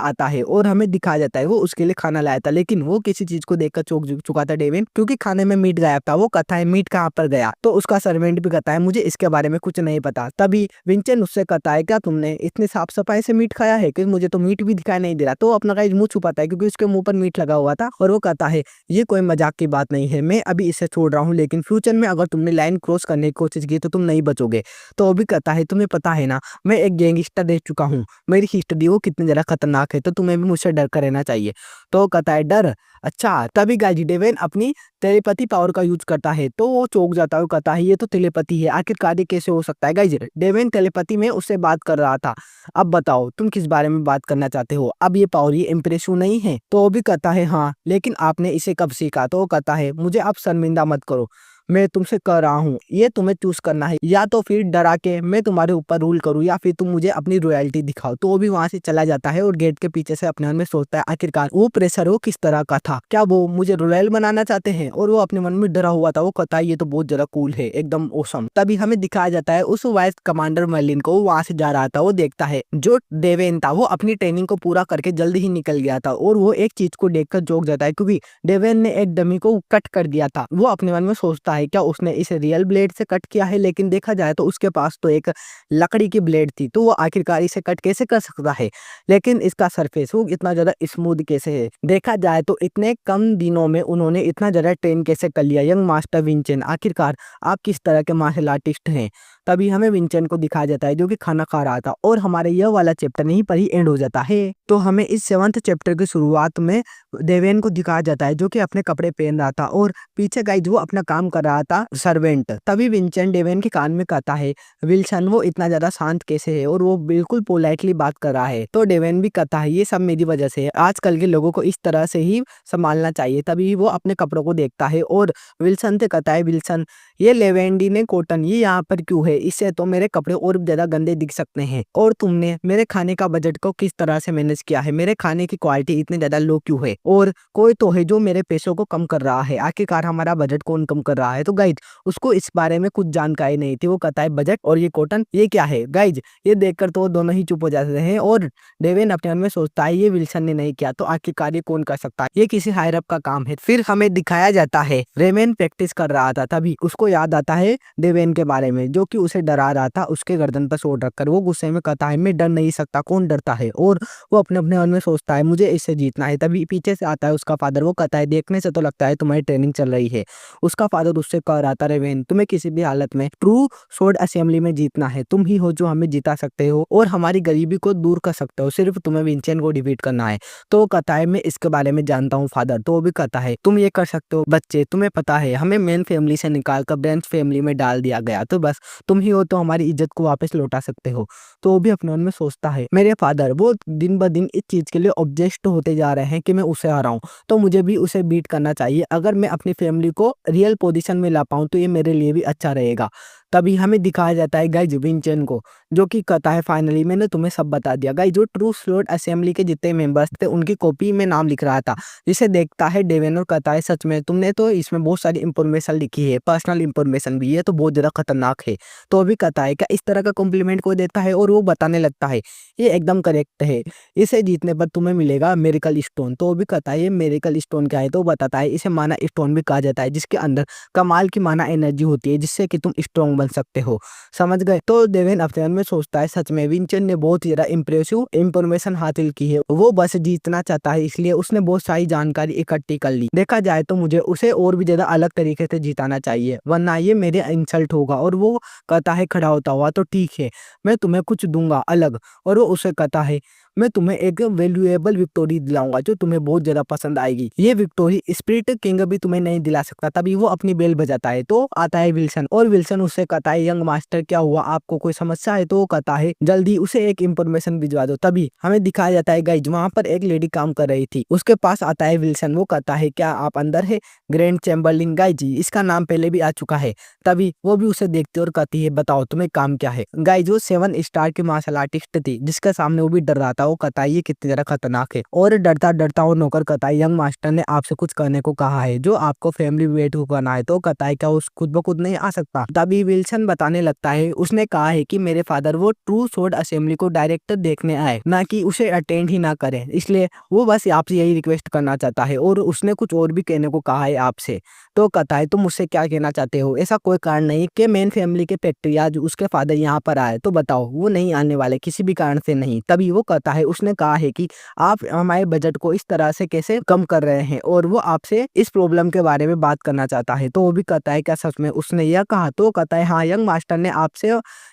आता है और हमें दिखाया जाता है वो उसके लिए खाना लाया था, लेकिन वो किसी चीज को देखकर चौंक चुका था डेविन, क्योंकि खाने में मीट गायब था। वो कहता है मीट कहाँ पर गया। तो उसका सर्वेंट भी कहता है मुझे इसके बारे में कुछ नहीं पता। तभी विंचेन उससे कहता है क्या तुमने इतने साफ सफाई से मीट खाया है, कि मुझे तो मीट भी दिखाई नहीं दे रहा। तो अपना गाइस मुंह छुपाता है क्योंकि उसके मुंह पर मीट लगा हुआ था, और वो कहता है ये कोई मजाक की बात नहीं है, मैं अभी इसे छोड़ रहा हूँ, लेकिन फ्यूचर में अगर तुमने लाइन क्रॉस करने की कोशिश की तो तुम नहीं बचोगे। तो वो भी कहता है तुम्हें पता है ना मैं एक गैंगस्टर देख चुका हूँ, मेरी हिस्ट्री वो कितनी ज्यादा खतरनाक है, तो तुम्हें भी मुझसे डर कर रहना चाहिए। तो कहता है डर, अच्छा। तभी गाइज डेवेन अपनी टेलीपैथी पावर का यूज करता है, तो वो चौंक जाता है, कहता है ये तो टेलीपैथी है, आखिरकार ये कैसे हो सकता है। गाइज डेवेन टेलीपैथी में उससे बात कर रहा था, अब बताओ तुम किस बारे में बात करना चाहते हो, अब ये पावर ये इम्प्रेसिव नहीं है। तो वो भी कहता है हाँ, लेकिन आपने इसे कब सीखा। तो वो कहता है मुझे आप शर्मिंदा मत करो, मैं तुमसे कह रहा हूँ ये तुम्हें चूज करना है, या तो फिर डरा के मैं तुम्हारे ऊपर रूल करूँ, या फिर तुम मुझे अपनी रॉयल्टी दिखाओ। तो वो भी वहां से चला जाता है और गेट के पीछे से अपने मन में सोचता है आखिरकार वो प्रेशर वो किस तरह का था, क्या वो मुझे रॉयल बनाना चाहते हैं। और वो अपने मन में डरा हुआ था। वो कहता है ये तो बहुत ज्यादा कूल है, एकदम ओसम। तभी हमें दिखाया जाता है उस वाइस कमांडर मर्लिन को, वहां से जा रहा था। वो देखता है जो डेवेन था वो अपनी ट्रेनिंग को पूरा करके जल्दी ही निकल गया था, और वो एक चीज को देखकर चौंक जाता है, क्योंकि डेवेन ने एक डमी को कट कर दिया था। वो अपने मन में सोचता है क्या उसने इसे रियल ब्लेड से कट किया है, लेकिन देखा जाए तो उसके पास तो एक लकड़ी की ब्लेड थी, तो वो आखिरकार इसे कट कैसे कर सकता है, लेकिन इसका सरफेस वो इतना ज्यादा स्मूथ कैसे है। देखा जाए तो इतने कम दिनों में उन्होंने इतना ज्यादा ट्रेन कैसे कर लिया। यंग मास्टर विंचेन, आखिरकार आप किस तरह के मार्शल आर्टिस्ट हैं। तभी हमें विंचेन को दिखाया जाता है जो कि खाना खा रहा था, और हमारे यह वाला चैप्टर यहीं पर ही एंड हो जाता है। तो हमें इस 7th चैप्टर की शुरुआत में डेवेन को दिखाया जाता है जो कि अपने कपड़े पहन रहा था, और पीछे गाइज वो अपना काम कर रहा था सर्वेंट। तभी विंचेंट डेवेन के कान में कहता है विल्सन वो इतना ज्यादा शांत कैसे है, और वो बिल्कुल पोलाइटली बात कर रहा है। तो डेवेन भी कहता है ये सब मेरी वजह से है, आजकल के लोगों को इस तरह से ही संभालना चाहिए। तभी वो अपने कपड़ों को देखता है और विल्सन से कहता है विल्सन ये लेवेंडी ने कॉटन ये यहाँ पर क्यों है, इससे तो मेरे कपड़े और भी ज्यादा गंदे दिख सकते हैं। और तुमने मेरे खाने का बजट को किस तरह से मैनेज किया है, मेरे खाने की क्वालिटी इतनी ज्यादा लो क्यों है, और कोई तो है जो मेरे पैसों को कम कर रहा है, आखिरकार हमारा बजट कौन कम कर रहा है। तो गाइज उसको इस बारे में कुछ जानकारी नहीं थी, वो कहता है बजट और ये कॉटन ये क्या है। गाइज ये देखकर तो वो दोनों ही चुप हो जाते हैं और डेविन अपने मन में सोचता है ये विल्सन ने नहीं किया तो आखिरकार ये कौन कर सकता है, ये किसी हायर अप का काम है। फिर हमें दिखाया जाता है रेवेन प्रैक्टिस कर रहा था, तभी उसको याद आता है डेवेन के बारे में जो कि उसे डरा रहा था उसके गर्दन पर सोट रखकर। वो गुस्से में कहता है मैं डर नहीं सकता, कौन डरता है, और वो अपने अपने मन में सोचता है मुझे इससे जीतना है। तभी पीछे से आता है उसका फादर, वो कहता है देखने से तो लगता है तुम्हारी ट्रेनिंग चल रही है। उसका फादर उससे कह रहा था रेवेन तुम्हें किसी भी हालत में ट्रू स्वॉर्ड असेंबली में जीतना है, तुम ही हो जो हमें जिता सकते हो और हमारी गरीबी को दूर कर सकते हो, सिर्फ तुम्हें विंचेन को डिफीट करना है। तो वो कहता है मैं इसके बारे में जानता हूँ फादर। तो वो भी कहता है तुम ये कर सकते हो बच्चे, तुम्हें पता है हमें मेन फैमिली से निकाल कर ब्रेंच फैमिली में डाल दिया गया, तो बस तुम ही हो तो हमारी इज्जत को वापस लौटा सकते हो। तो वो भी अपने मन में सोचता है मेरे फादर वो दिन ब दिन इस चीज के लिए ऑब्जेस्ट होते जा रहे हैं कि मैं उसे हराऊं, तो मुझे भी उसे बीट करना चाहिए। अगर मैं अपनी फैमिली को रियल पोजीशन में ला पाऊं तो ये मेरे लिए भी अच्छा रहेगा। तभी हमें दिखाया जाता है गाइज विंचेन को जो कि कहता है फाइनली मैंने तुम्हें सब बता दिया। गाइज जो ट्रू स्वॉर्ड असेंबली के जितने मेंबर्स थे उनकी कॉपी में नाम लिख रहा था, जिसे देखता है डेवेन और कहता है सच में तुमने तो इसमें बहुत सारी इंफॉर्मेशन लिखी है, पर्सनल इंफॉर्मेशन भी है, तो बहुत ज्यादा खतरनाक है। तो अभी कहता है क्या इस तरह का कॉम्प्लीमेंट को देता है और वो बताने लगता है ये एकदम करेक्ट है, इसे जीतने पर तुम्हें मिलेगा मेरिकल स्टोन। तो वो भी कहता है ये मेरिकल स्टोन क्या है, तो बताता है इसे माना स्टोन भी कहा जाता है जिसके अंदर कमाल की माना एनर्जी होती है जिससे कि तुम स्ट्रॉन्ग बन सकते हो, समझ गए। तो डेविन अपने मन में सोचता है सच में विंचेन ने बहुत ज्यादा इंप्रेसिव इंफॉर्मेशन हासिल की है, वो बस जीतना चाहता है इसलिए उसने बहुत सारी जानकारी इकट्ठी कर ली। देखा जाए तो मुझे उसे और भी ज्यादा अलग तरीके से जिताना चाहिए वरना ये मेरे इंसल्ट होगा। और वो कहता है खड़ा होता हुआ तो ठीक है मैं तुम्हें कुछ दूंगा अलग, और वो उसे कहता है मैं तुम्हें एक वैल्यूएबल विक्टोरी दिलाऊंगा जो तुम्हें बहुत ज्यादा पसंद आएगी, ये विक्टोरी स्पिरिट किंग भी तुम्हें नहीं दिला सकता। तभी वो अपनी बेल बजाता है तो आता है विल्सन, और विल्सन उससे कहता है यंग मास्टर क्या हुआ, आपको कोई समस्या है। तो वो कहता है जल्दी उसे एक इंफॉर्मेशन भिजवा दो। तभी हमें दिखाया जाता है गाइज वहां पर एक लेडी काम कर रही थी, उसके पास आता है विल्सन, वो कहता है क्या आप अंदर है, ग्रैंड चैम्बरलिन गाइज जी इसका नाम पहले भी आ चुका है। तभी वो भी उसे देखती है और कहती है बताओ तुम्हें काम क्या है। गाइज वो 7 स्टार की मार्शल आर्टिस्ट थी जिसके सामने वो भी डर रहा था, वो कहता है ये कितनी ज्यादा खतरनाक है, और डरता डरता वो नौकर कहता है यंग मास्टर ने आपसे कुछ करने को कहा है जो आपको फैमिली वेट को करना है। तो कहता है क्या उस खुद ब खुद नहीं आ सकता। तभी विल्सन बताने लगता है उसने कहा है कि मेरे फादर वो ट्रू स्वॉर्ड असेंबली को डायरेक्ट देखने आए ना कि उसे अटेंड ही ना करें, इसलिए वो बस आपसे यही रिक्वेस्ट करना चाहता है और उसने कुछ और भी कहने को कहा है आपसे। तो कहता है तुम मुझसे क्या कहना चाहते हो, ऐसा कोई कारण नहीं कि मेन फैमिली के पैट्रियार्च उसके फादर यहाँ पर आए, तो बताओ वो नहीं आने वाले किसी भी कारण से नहीं। तभी वो कहता है उसने कहा है कि आप हमारे बजट को इस तरह से कैसे कम कर रहे हैं और वो आपसे इस प्रॉब्लम के बारे में बात करना चाहता है। तो वो भी कहता है क्या सच में उसने यह कहा। तो कहता है हाँ यंग मास्टर ने आपसे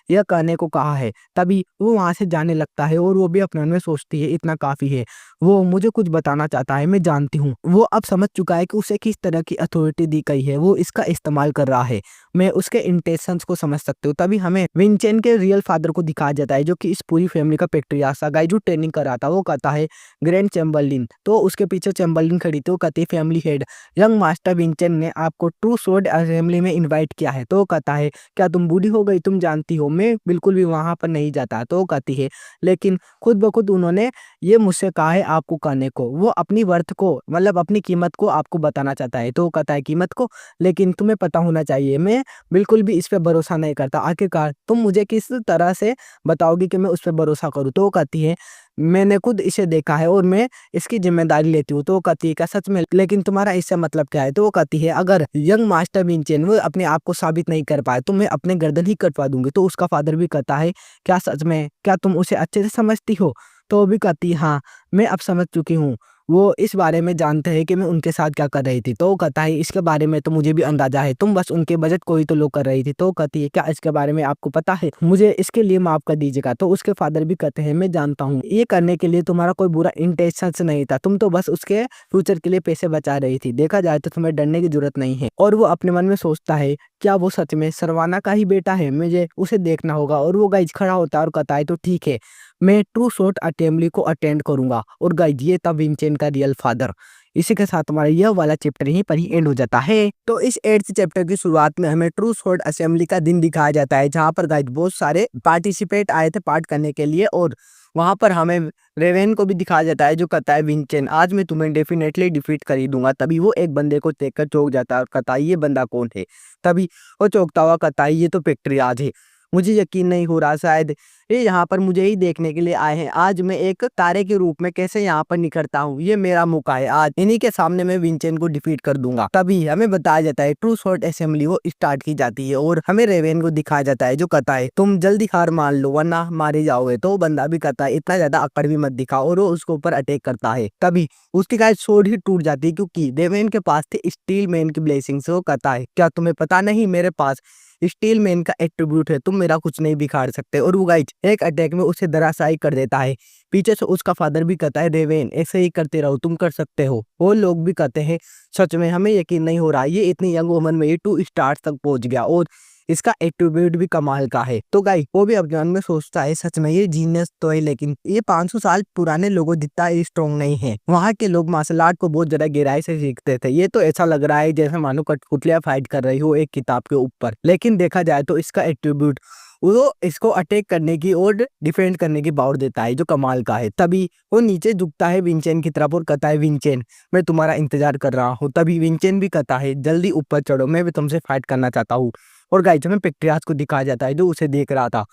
यह कहने को कहा है। तभी वो वहां से जाने लगता है और वो भी अपने मन में सोचती है इतना काफी है, वो मुझे कुछ बताना चाहता है मैं जानती हूँ। वो अब समझ चुका है कि उसे किस तरह की अथॉरिटी दी गई है, वो इसका इस्तेमाल कर रहा है, मैं उसके इंटेंशंस को समझ सकती हूँ। तभी हमें विंचेन के रियल फादर को दिखाया जाता है जो कि इस पूरी फैमिली का पैट्रियार्क था, गाइस जो ट्रेनिंग कर रहा था। वो कहता है ग्रैंड चैम्बरलिन, तो उसके पीछे चैम्बरलिन खड़ी थी, वो कहती है फैमिली हेड यंग मास्टर विंचेन ने आपको ट्रू स्वॉर्ड असेंबली में इन्वाइट किया है। तो वो कहता है क्या तुम बूढ़ी हो गई, तुम जानती हो मैं बिल्कुल भी वहां पर नहीं जाता। तो वो कहती है लेकिन खुद ब खुद उन्होंने ये मुझसे कहा है आपको करने को, वो अपनी वर्थ को मतलब अपनी कीमत को आपको बताना चाहता है। तो वो कहता है कीमत को, लेकिन तुम्हें पता होना चाहिए मैं बिल्कुल भी इस पे भरोसा नहीं करता, आखिरकार तुम मुझे किस तरह से बताओगी कि मैं उस पर भरोसा करूँ। तो वो कहती है मैंने खुद इसे देखा है और मैं इसकी जिम्मेदारी लेती हूँ। तो वो कहती है क्या सच में, लेकिन तुम्हारा इससे मतलब क्या है। तो वो कहती है अगर यंग मास्टर विंचेन वो अपने आप को साबित नहीं कर पाए तो मैं अपने गर्दन ही कटवा दूंगी। तो उसका फादर भी कहता है क्या सच में, क्या तुम उसे अच्छे से समझती हो। तो वो भी कहती है हाँ मैं अब समझ चुकी हूँ, वो इस बारे में जानते हैं कि मैं उनके साथ क्या कर रही थी। तो वो कहता है इसके बारे में तो मुझे भी अंदाजा है, तुम बस उनके बजट को ही तो लो कर रही थी। तो वो कहती है क्या इसके बारे में आपको पता है, मुझे इसके लिए माफ कर दीजिएगा। तो उसके फादर भी कहते हैं मैं जानता हूँ ये करने के लिए तुम्हारा कोई बुरा इंटेंशन नहीं था, तुम तो बस उसके फ्यूचर के लिए पैसे बचा रही थी, देखा जाए तो तुम्हें डरने की जरूरत नहीं है। और वो अपने मन में सोचता है क्या वो सच में सरवाना का ही बेटा है, मुझे उसे देखना होगा। और वो गाइज खड़ा होता है और कहता है तो ठीक है मैं ट्रू स्वॉर्ड असेंबली को अटेंड करूंगा। और गाइज ये था विंचेन का रियल फादर, इसी के साथ हमारा यह वाला चैप्टर यहीं पर ही एंड हो जाता है। तो इस 8th चैप्टर की शुरुआत में हमें ट्रू स्वॉर्ड असेंबली का दिन दिखाया जाता है, जहाँ पर गाइस बहुत सारे पार्टिसिपेट आए थे पार्ट करने के लिए, और वहां पर हमें रेवेन को भी दिखाया जाता है जो कहता है विंचेन आज मैं तुम्हें डेफिनेटली डिफीट कर ही दूंगा। तभी वो एक बंदे को देखकर चौंक जाता है और कहता है ये बंदा कौन है। तभी वो चौंकता हुआ कहता है ये तो पेक्ट्रियाज है, मुझे यकीन नहीं हो रहा, शायद ये यहाँ पर मुझे ही देखने के लिए आए हैं। आज मैं एक तारे के रूप में कैसे यहाँ पर निकलता हूँ, ये मेरा मौका है, आज इन्हीं के सामने मैं विंचेन को डिफीट कर दूंगा। तभी हमें बताया जाता है ट्रू स्वॉर्ड असेंबली वो स्टार्ट की जाती है और हमें रेवेन को दिखाया जाता है जो कहता है तुम जल्दी हार मान लो वरना मारे जाओगे। तो वो बंदा भी कहता है इतना ज्यादा अकड़ भी मत दिखा, और वो उसके ऊपर अटैक करता है। तभी उसकी गाय स्वॉर्ड ही टूट जाती है क्योंकि रेवेन के पास थे स्टील मैन की ब्लेसिंग से। वो कहता है क्या तुम्हें पता नहीं मेरे पास स्टील मैन का एट्रीब्यूट है, तुम मेरा कुछ नहीं बिगाड़ सकते। और वो गाइज एक अटैक में उसे धराशायी कर देता है। पीछे से उसका फादर भी कहता है रेवेन ऐसे ही करते रहो, तुम कर सकते हो। वो लोग भी कहते हैं सच में हमें यकीन नहीं हो रहा, ये इतनी यंग उम्र में ये 2 स्टार्स तक पहुंच गया और इसका एट्रीब्यूट भी कमाल का है। तो गाइस वो भी अपने मन में सोचता है सच में ये जीनियस तो है, लेकिन ये 500 साल पुराने लोगों जितना स्ट्रॉन्ग नहीं है। वहाँ के लोग मार्शल आर्ट को बहुत ज्यादा गहराई से सीखते थे, ये तो ऐसा लग रहा है जैसे मानो कठपुतलियां फाइट कर रही हो एक किताब के ऊपर। लेकिन देखा जाए तो इसका एट्रीब्यूट वो इसको अटैक करने की और डिफेंड करने की पावर देता है जो कमाल का है। तभी वो नीचे झुकता है विंचेन की तरफ और कहता है विंचेन मैं तुम्हारा इंतजार कर रहा हूँ। तभी विंचेन भी कहता है जल्दी ऊपर चढ़ो, मैं भी तुमसे फाइट करना चाहता हूँ। और गाइस हमें पेक्ट्रियास को दिखाया जाता है जो उसे देख रहा था।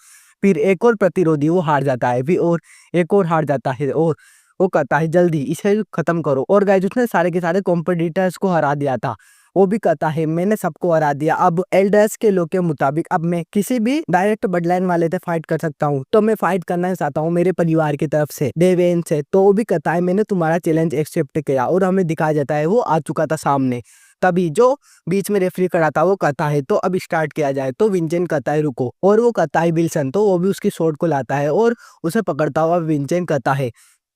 फिर एक और प्रतिरोधी वो हार जाता है, फिर और एक और हार जाता है और वो कहता है जल्दी इसे खत्म करो। और गाइस उसने सारे के सारे कॉम्पिटिटर्स को हरा दिया था। वो भी कहता है मैंने सबको हरा दिया, अब एल्डर्स के लोग के मुताबिक अब मैं किसी भी डायरेक्ट ब्लडलाइन वाले से फाइट कर सकता हूँ, तो मैं फाइट करना चाहता हूँ मेरे परिवार की तरफ से डेवेन से। तो वो भी कहता है मैंने तुम्हारा चैलेंज एक्सेप्ट किया, और हमें दिखाया जाता है वो आ चुका था सामने। तभी जो बीच में रेफरी खड़ा था वो कहता है तो अब स्टार्ट किया जाए। तो विंचेन कहता है रुको, और वो कहता है विल्सन, तो वो भी उसकी शॉट को लाता है और उसे पकड़ता हुआ विंचेन कहता है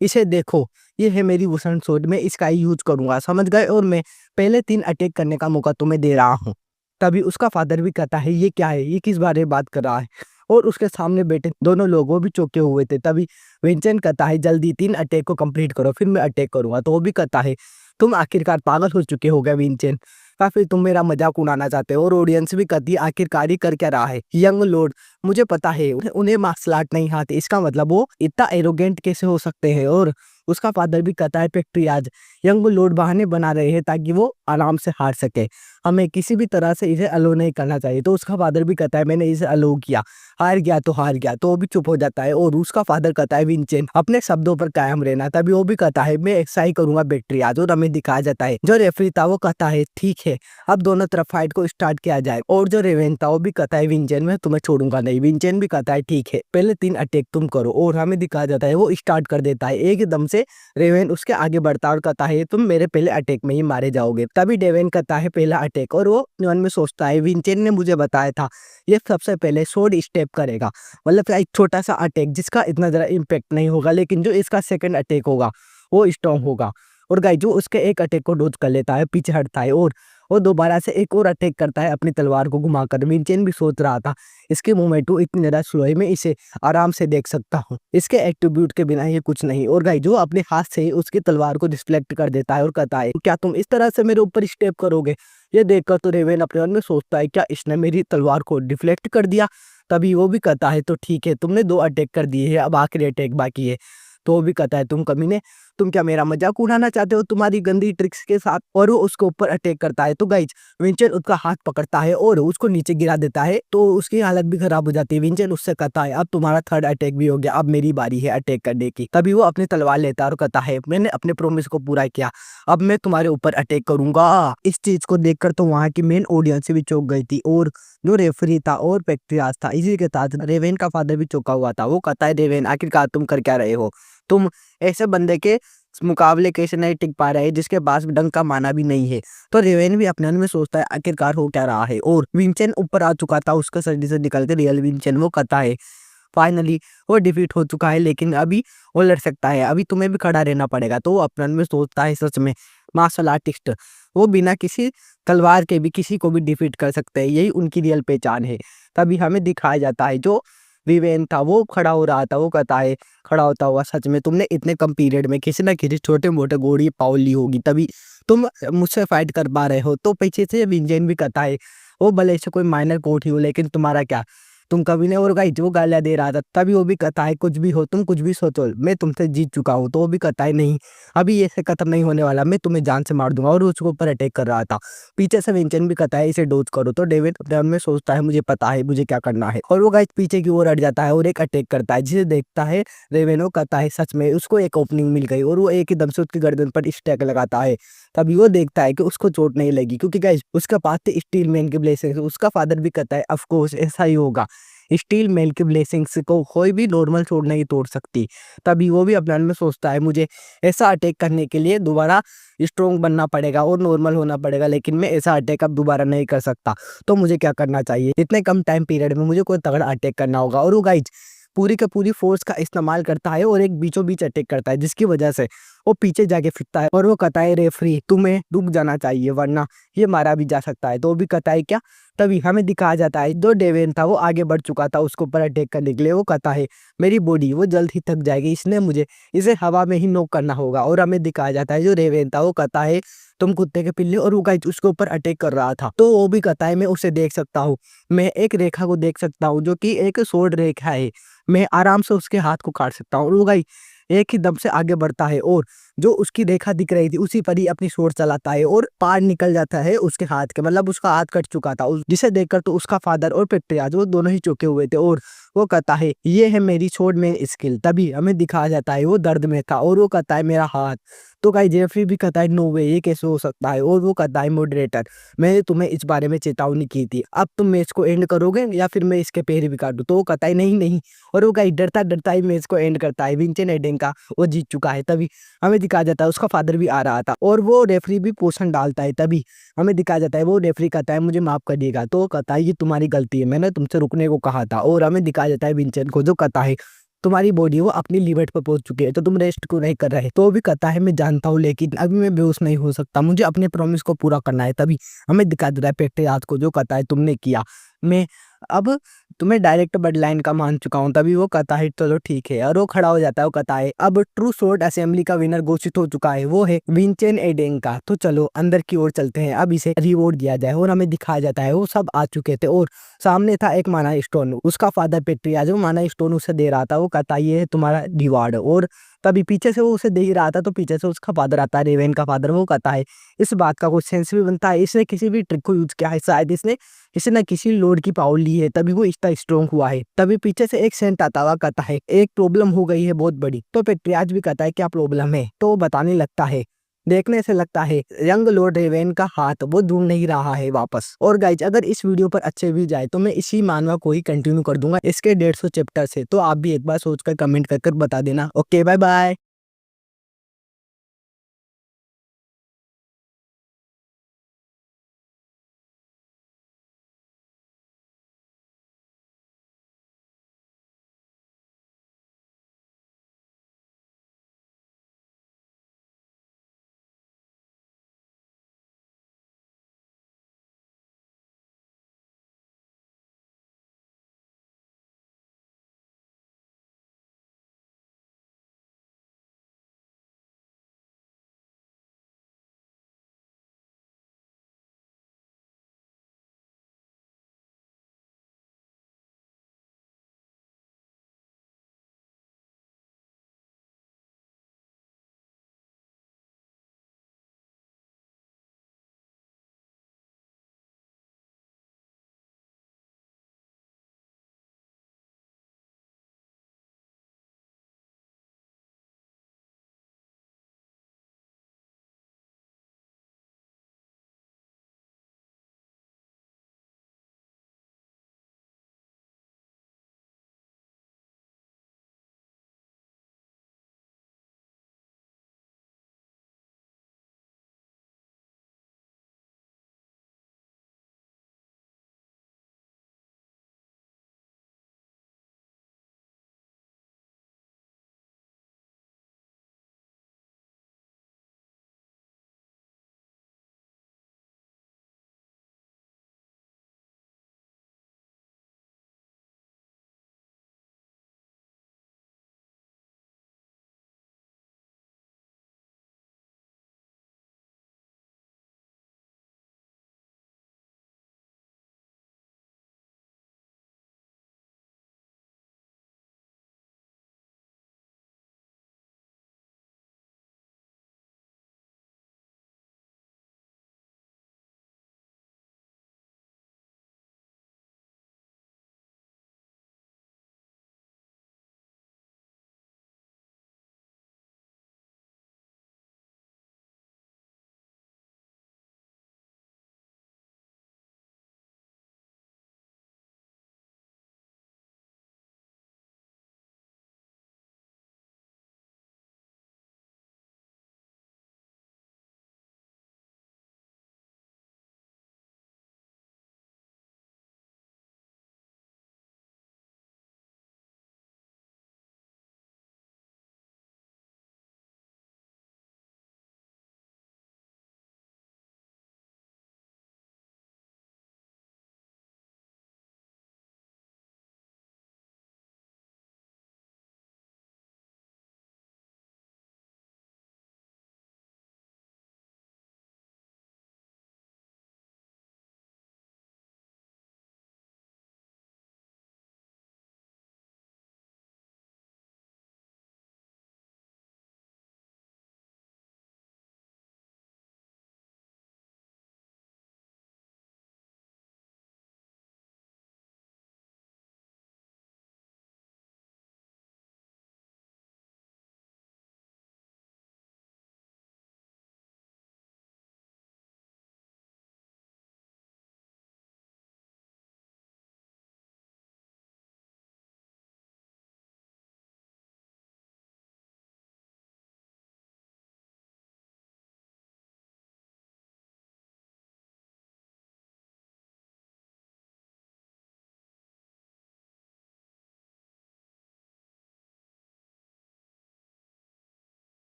इसे देखो ये है मेरी वुसन शॉट, मैं इसका ही यूज करूंगा समझ गए, और मैं पहले 3 अटैक करने का मौका तुम्हें दे रहा हूँ। तभी उसका फादर भी कहता है ये क्या है, ये किस बारे में बात कर रहा है, और उसके सामने बैठे दोनों लोग वो भी चौंके हुए थे। तभी विंचेंट कहता है जल्दी 3 अटैक को कंप्लीट करो फिर मैं अटैक करूंगा। तो वो भी कहता है तुम आखिरकार पागल हो चुके हो गए विंचेंट, या फिर तुम मेरा मजाक उड़ाना चाहते हो। और ऑडियंस भी कहती है आखिरकार ही कर क्या रहा है यंग लॉर्ड, मुझे पता है उन्हें मार्शल आर्ट नहीं आते, इसका मतलब वो इतना एरोगेंट कैसे हो सकते हैं। और उसका फादर भी कहता है पेक्ट्रियाज यंग लॉर्ड बहाने बना रहे हैं ताकि वो आराम से हार सके, हमें किसी भी तरह से इसे अलो नहीं करना चाहिए। तो उसका फादर भी कहता है मैंने इसे अलो किया, हार गया तो हार गया। तो वो भी चुप हो जाता है और उसका फादर कहता है विंचेन अपने शब्दों पर कायम रहना। तभी वो भी कहता है मैं ऐसा ही करूंगा पेक्ट्रियाज। और हमें दिखाया जाता है जो रेफरी था वो कहता है ठीक है अब दोनों तरफ फाइट को स्टार्ट किया जाए। और जो रेवेन था वो भी कहता है विंचेन मैं तुम्हें छोड़ूंगा नहीं। विंचेन भी कहता है ठीक है पहले 3 अटैक तुम करो। और हमें दिखाया जाता है वो स्टार्ट कर देता है, एकदम से रेवेन उसके आगे बढ़ता और कहता है तुम मेरे पहले अटैक में ही मारे जाओगे। तभी डेवेन करता है पहला अटैक, और वो मन में सोचता है विंचेन ने मुझे बताया था ये सबसे पहले शॉर्ट स्टेप करेगा, मतलब एक छोटा सा अटैक जिसका इतना ज्यादा इम्पैक्ट नहीं होगा, लेकिन जो इसका सेकंड अटैक होगा वो स्ट्रॉन्ग होगा। और गाइस जो उसके एक अटैक को डॉज कर लेता है पीछे हटता है और वो दोबारा से एक और अटैक करता है अपनी तलवार को घुमाकर। विंचेन भी सोच रहा था इसके मूवमेंट इतनी ज्यादा स्लो है, मैं इसे आराम से देख सकता हूँ, इसके एट्रीब्यूट के बिना ये कुछ नहीं। और गाइस जो अपने हाथ से उसकी तलवार को डिफ्लेक्ट कर देता है और कहता है क्या तुम इस तरह से मेरे ऊपर स्टेप करोगे। ये देखकर तो रेवेन अपने मन में सोचता है क्या इसने मेरी तलवार को डिफ्लेक्ट कर दिया। तभी वो भी कहता है तो ठीक है तुमने 2 अटैक कर दिए हैं अब आखिरी अटैक बाकी है। तो वो भी कहता है तुम कमीने तुम क्या मेरा मजाक उड़ाना चाहते हो तुम्हारी गंदी ट्रिक्स के साथ। और वो उसके ऊपर अटैक करता है। तो गाइज विंचेन उसका हाथ पकड़ता है और उसको नीचे गिरा देता है, तो उसकी हालत भी खराब हो जाती है। विंचेन उससे कहता है अब तुम्हारा 3rd अटैक भी हो गया, अब मेरी बारी है अटैक करने की। तभी वो अपनी तलवार लेता है और कहता है मैंने अपने प्रोमिस को पूरा किया, अब मैं तुम्हारे ऊपर अटैक करूंगा। इस चीज को देखकर तो वहाँ की मेन ऑडियंस भी चौंक गई थी, और जो रेफरी था और पेक्ट्रियास था इसी के साथ रेवेन का फादर भी चौंका हुआ था। वो कहता है रेवेन आखिरकार तुम कर क्या रहे हो, तुम ऐसे बंदे के मुकाबले कैसे नहीं टिक पा रहे हैं जिसके पास डंक का माना भी नहीं है। तो रेवेन भी अपने मन में सोचता है आखिरकार हो क्या रहा है। और विंचेन ऊपर आ चुका था उसका सर्दी से निकल के रियल विंचेन। वो कहता है फाइनली वो डिफीट हो चुका है, लेकिन अभी वो लड़ सकता है, अभी तुम्हें भी खड़ा रहना पड़ेगा। तो वो अपने मन में सोचता है सच में मार्शल आर्टिस्ट वो बिना किसी तलवार के भी किसी को भी डिफीट कर सकते हैं, यही उनकी रियल पहचान है। तभी हमें दिखाया जाता है जो रिवेन था वो खड़ा हो रहा था। वो कहता है खड़ा होता हुआ, सच में तुमने इतने कम पीरियड में किसी ना किसी छोटे मोटे गोड़ी पाव ली होगी, तभी तुम मुझसे फाइट कर पा रहे हो। तो पीछे से विंजेन भी कहता है वो भले से कोई माइनर कोट ही हो, लेकिन तुम्हारा क्या, तुम कभी नहीं। और गाइस वो गालियां दे रहा था, तभी वो भी कहता है कुछ भी हो, तुम कुछ भी सोचो, मैं तुमसे जीत चुका हूँ। तो वो भी कहता है नहीं, अभी ये से खत्म नहीं होने वाला, मैं तुम्हें जान से मार दूंगा। और उसके ऊपर अटैक कर रहा था। पीछे से विंचन भी कहता है इसे डोज करो। तो डेविड अपने मन में सोचता है मुझे पता है मुझे क्या करना है, और वो गाइस पीछे की ओर हट जाता है और एक अटैक करता है, जिसे देखता है रेवेन। वो कहता है सच में उसको एक ओपनिंग मिल गई, और वो एक ही दम से उसकी गर्दन पर स्टैक लगाता है। तभी वो देखता है कि उसको चोट नहीं लगी, क्योंकि गाइस उसका पास थे स्टील मैन के ब्लेसिंग्स। उसका फादर भी कहता है ऑफ कोर्स ऐसा ही होगा, स्टील मैन के ब्लेसिंग्स को कोई भी नॉर्मल स्वॉर्ड नहीं तोड़ सकती। तभी वो भी अपने मन में सोचता है मुझे ऐसा अटैक करने के लिए दोबारा स्ट्रॉन्ग बनना पड़ेगा और नॉर्मल होना पड़ेगा, लेकिन मैं ऐसा अटैक अब दोबारा नहीं कर सकता। तो मुझे क्या करना चाहिए, इतने कम टाइम पीरियड में मुझे कोई तगड़ा अटैक करना होगा। और वो गाइज पूरी का पूरी फोर्स का इस्तेमाल करता है और एक बीचों बीच अटैक करता है, जिसकी वजह से वो पीछे जाके फिरता है। और वो कहता है रेफरी तुम्हें रुक जाना चाहिए, वरना ये मारा भी जा सकता है। तो वो भी कहता है क्या। तभी हमें दिखाया जाता है जो डेवेन था वो आगे बढ़ चुका था उसके ऊपर अटैक करने के लिए। वो कहता है मेरी बॉडी वो जल्द ही थक जाएगी, इसलिए मुझे इसे हवा में ही नॉक करना होगा। और हमें दिखाया जाता है जो रेवेन था वो कहता है तुम कुत्ते के पिल्ले, और वो गाइस उसके ऊपर अटैक कर रहा था। तो वो भी कहता है मैं उसे देख सकता हूँ, मैं एक रेखा को देख सकता हूँ जो कि एक स्वॉर्ड रेखा है, मैं आराम से उसके हाथ को काट सकता हूँ। और वो गाइस एक ही दम से आगे बढ़ता है और जो उसकी रेखा दिख रही थी उसी पर ही अपनी स्वॉर्ड चलाता है और पार निकल जाता है उसके हाथ के, मतलब उसका हाथ कट चुका था। जिसे देखकर तो उसका फादर और पेट्रियाज वो दोनों ही चौंके हुए थे। और वो कहता है ये है मेरी स्वॉर्ड में स्किल। तभी हमें दिखाया जाता है वो दर्द में था और वो कहता है मेरा हाथ। तो गाइस जेफरी भी कहता है नो वे, ये कैसे हो सकता है। और वो कहता है मॉडरेटर मैंने तुम्हें इस बारे में चेतावनी की थी, अब तुम मैच को एंड करोगे या फिर मैं इसके पैर भी काट दूं। तो वो कहता है नहीं नहीं, और वो गाइस डरता डरता ही मैच को एंड करता है। विंचेंट एडेंका वो जीत चुका है। तभी हमें दिखाया जाता है उसका फादर भी आ रहा था और वो रेफरी भी पोषण डालता है। तभी हमें दिखाया जाता है वो रेफरी कहता है मुझे माफ कर दिएगा। तो वो कहता है ये तुम्हारी गलती है, मैंने तुमसे रुकने को कहा था। और हमें दिखाया जाता है विंचेंट को जो कहता है तुम्हारी बॉडी वो अपनी लिमिट पर पहुंच चुकी है, तो तुम रेस्ट क्यों नहीं कर रहे। तो वो भी कहता है मैं जानता हूँ, लेकिन अभी मैं बेहोश नहीं हो सकता, मुझे अपने प्रॉमिस को पूरा करना है। तभी हमें दिखा देता है पेट्रियाज को जो कहता है तुमने किया, मैं अब तुम्हें डायरेक्ट बड लाइन का मान चुका हूँ। तभी वो कहता है चलो ठीक है, और वो खड़ा हो जाता है। वो कहता है अब ट्रू स्वॉर्ड असेंबली का विनर घोषित हो चुका है, वो है विंचेंट एडेंका। तो चलो अंदर की ओर चलते हैं, अब इसे रिवॉर्ड दिया जाए। और हमें दिखाया जाता है वो सब आ चुके थे और सामने था एक माना स्टोन, उसका फादर पेट्रियाज वो माना स्टोन उसे दे रहा था। वो कहता है ये है तुम्हारा रिवार्ड। और तभी पीछे से वो उसे दे ही रहा था, तो पीछे से उसका फादर आता है, रेवेन का फादर। वो कहता है इस बात का कुछ सेंस भी बनता है, इसने किसी भी ट्रिक को यूज किया है, शायद इसने किसी न किसी लॉर्ड की पावर ली है, तभी वो इतना स्ट्रॉन्ग हुआ है। तभी पीछे से एक सेंट आता हुआ कहता है एक प्रॉब्लम हो गई है बहुत बड़ी। तो पेट्रियाज भी कहता है क्या प्रॉब्लम है। तो वो बताने लगता है देखने से लगता है यंग लॉर्ड रेवेन का हाथ वो ढूंढ नहीं रहा है वापस। और गाइज अगर इस वीडियो पर अच्छे व्यूज आए तो मैं इसी मानवा को ही कंटिन्यू कर दूंगा इसके 150 चैप्टर से। तो आप भी एक बार सोचकर कमेंट कर बता देना। Okay bye bye.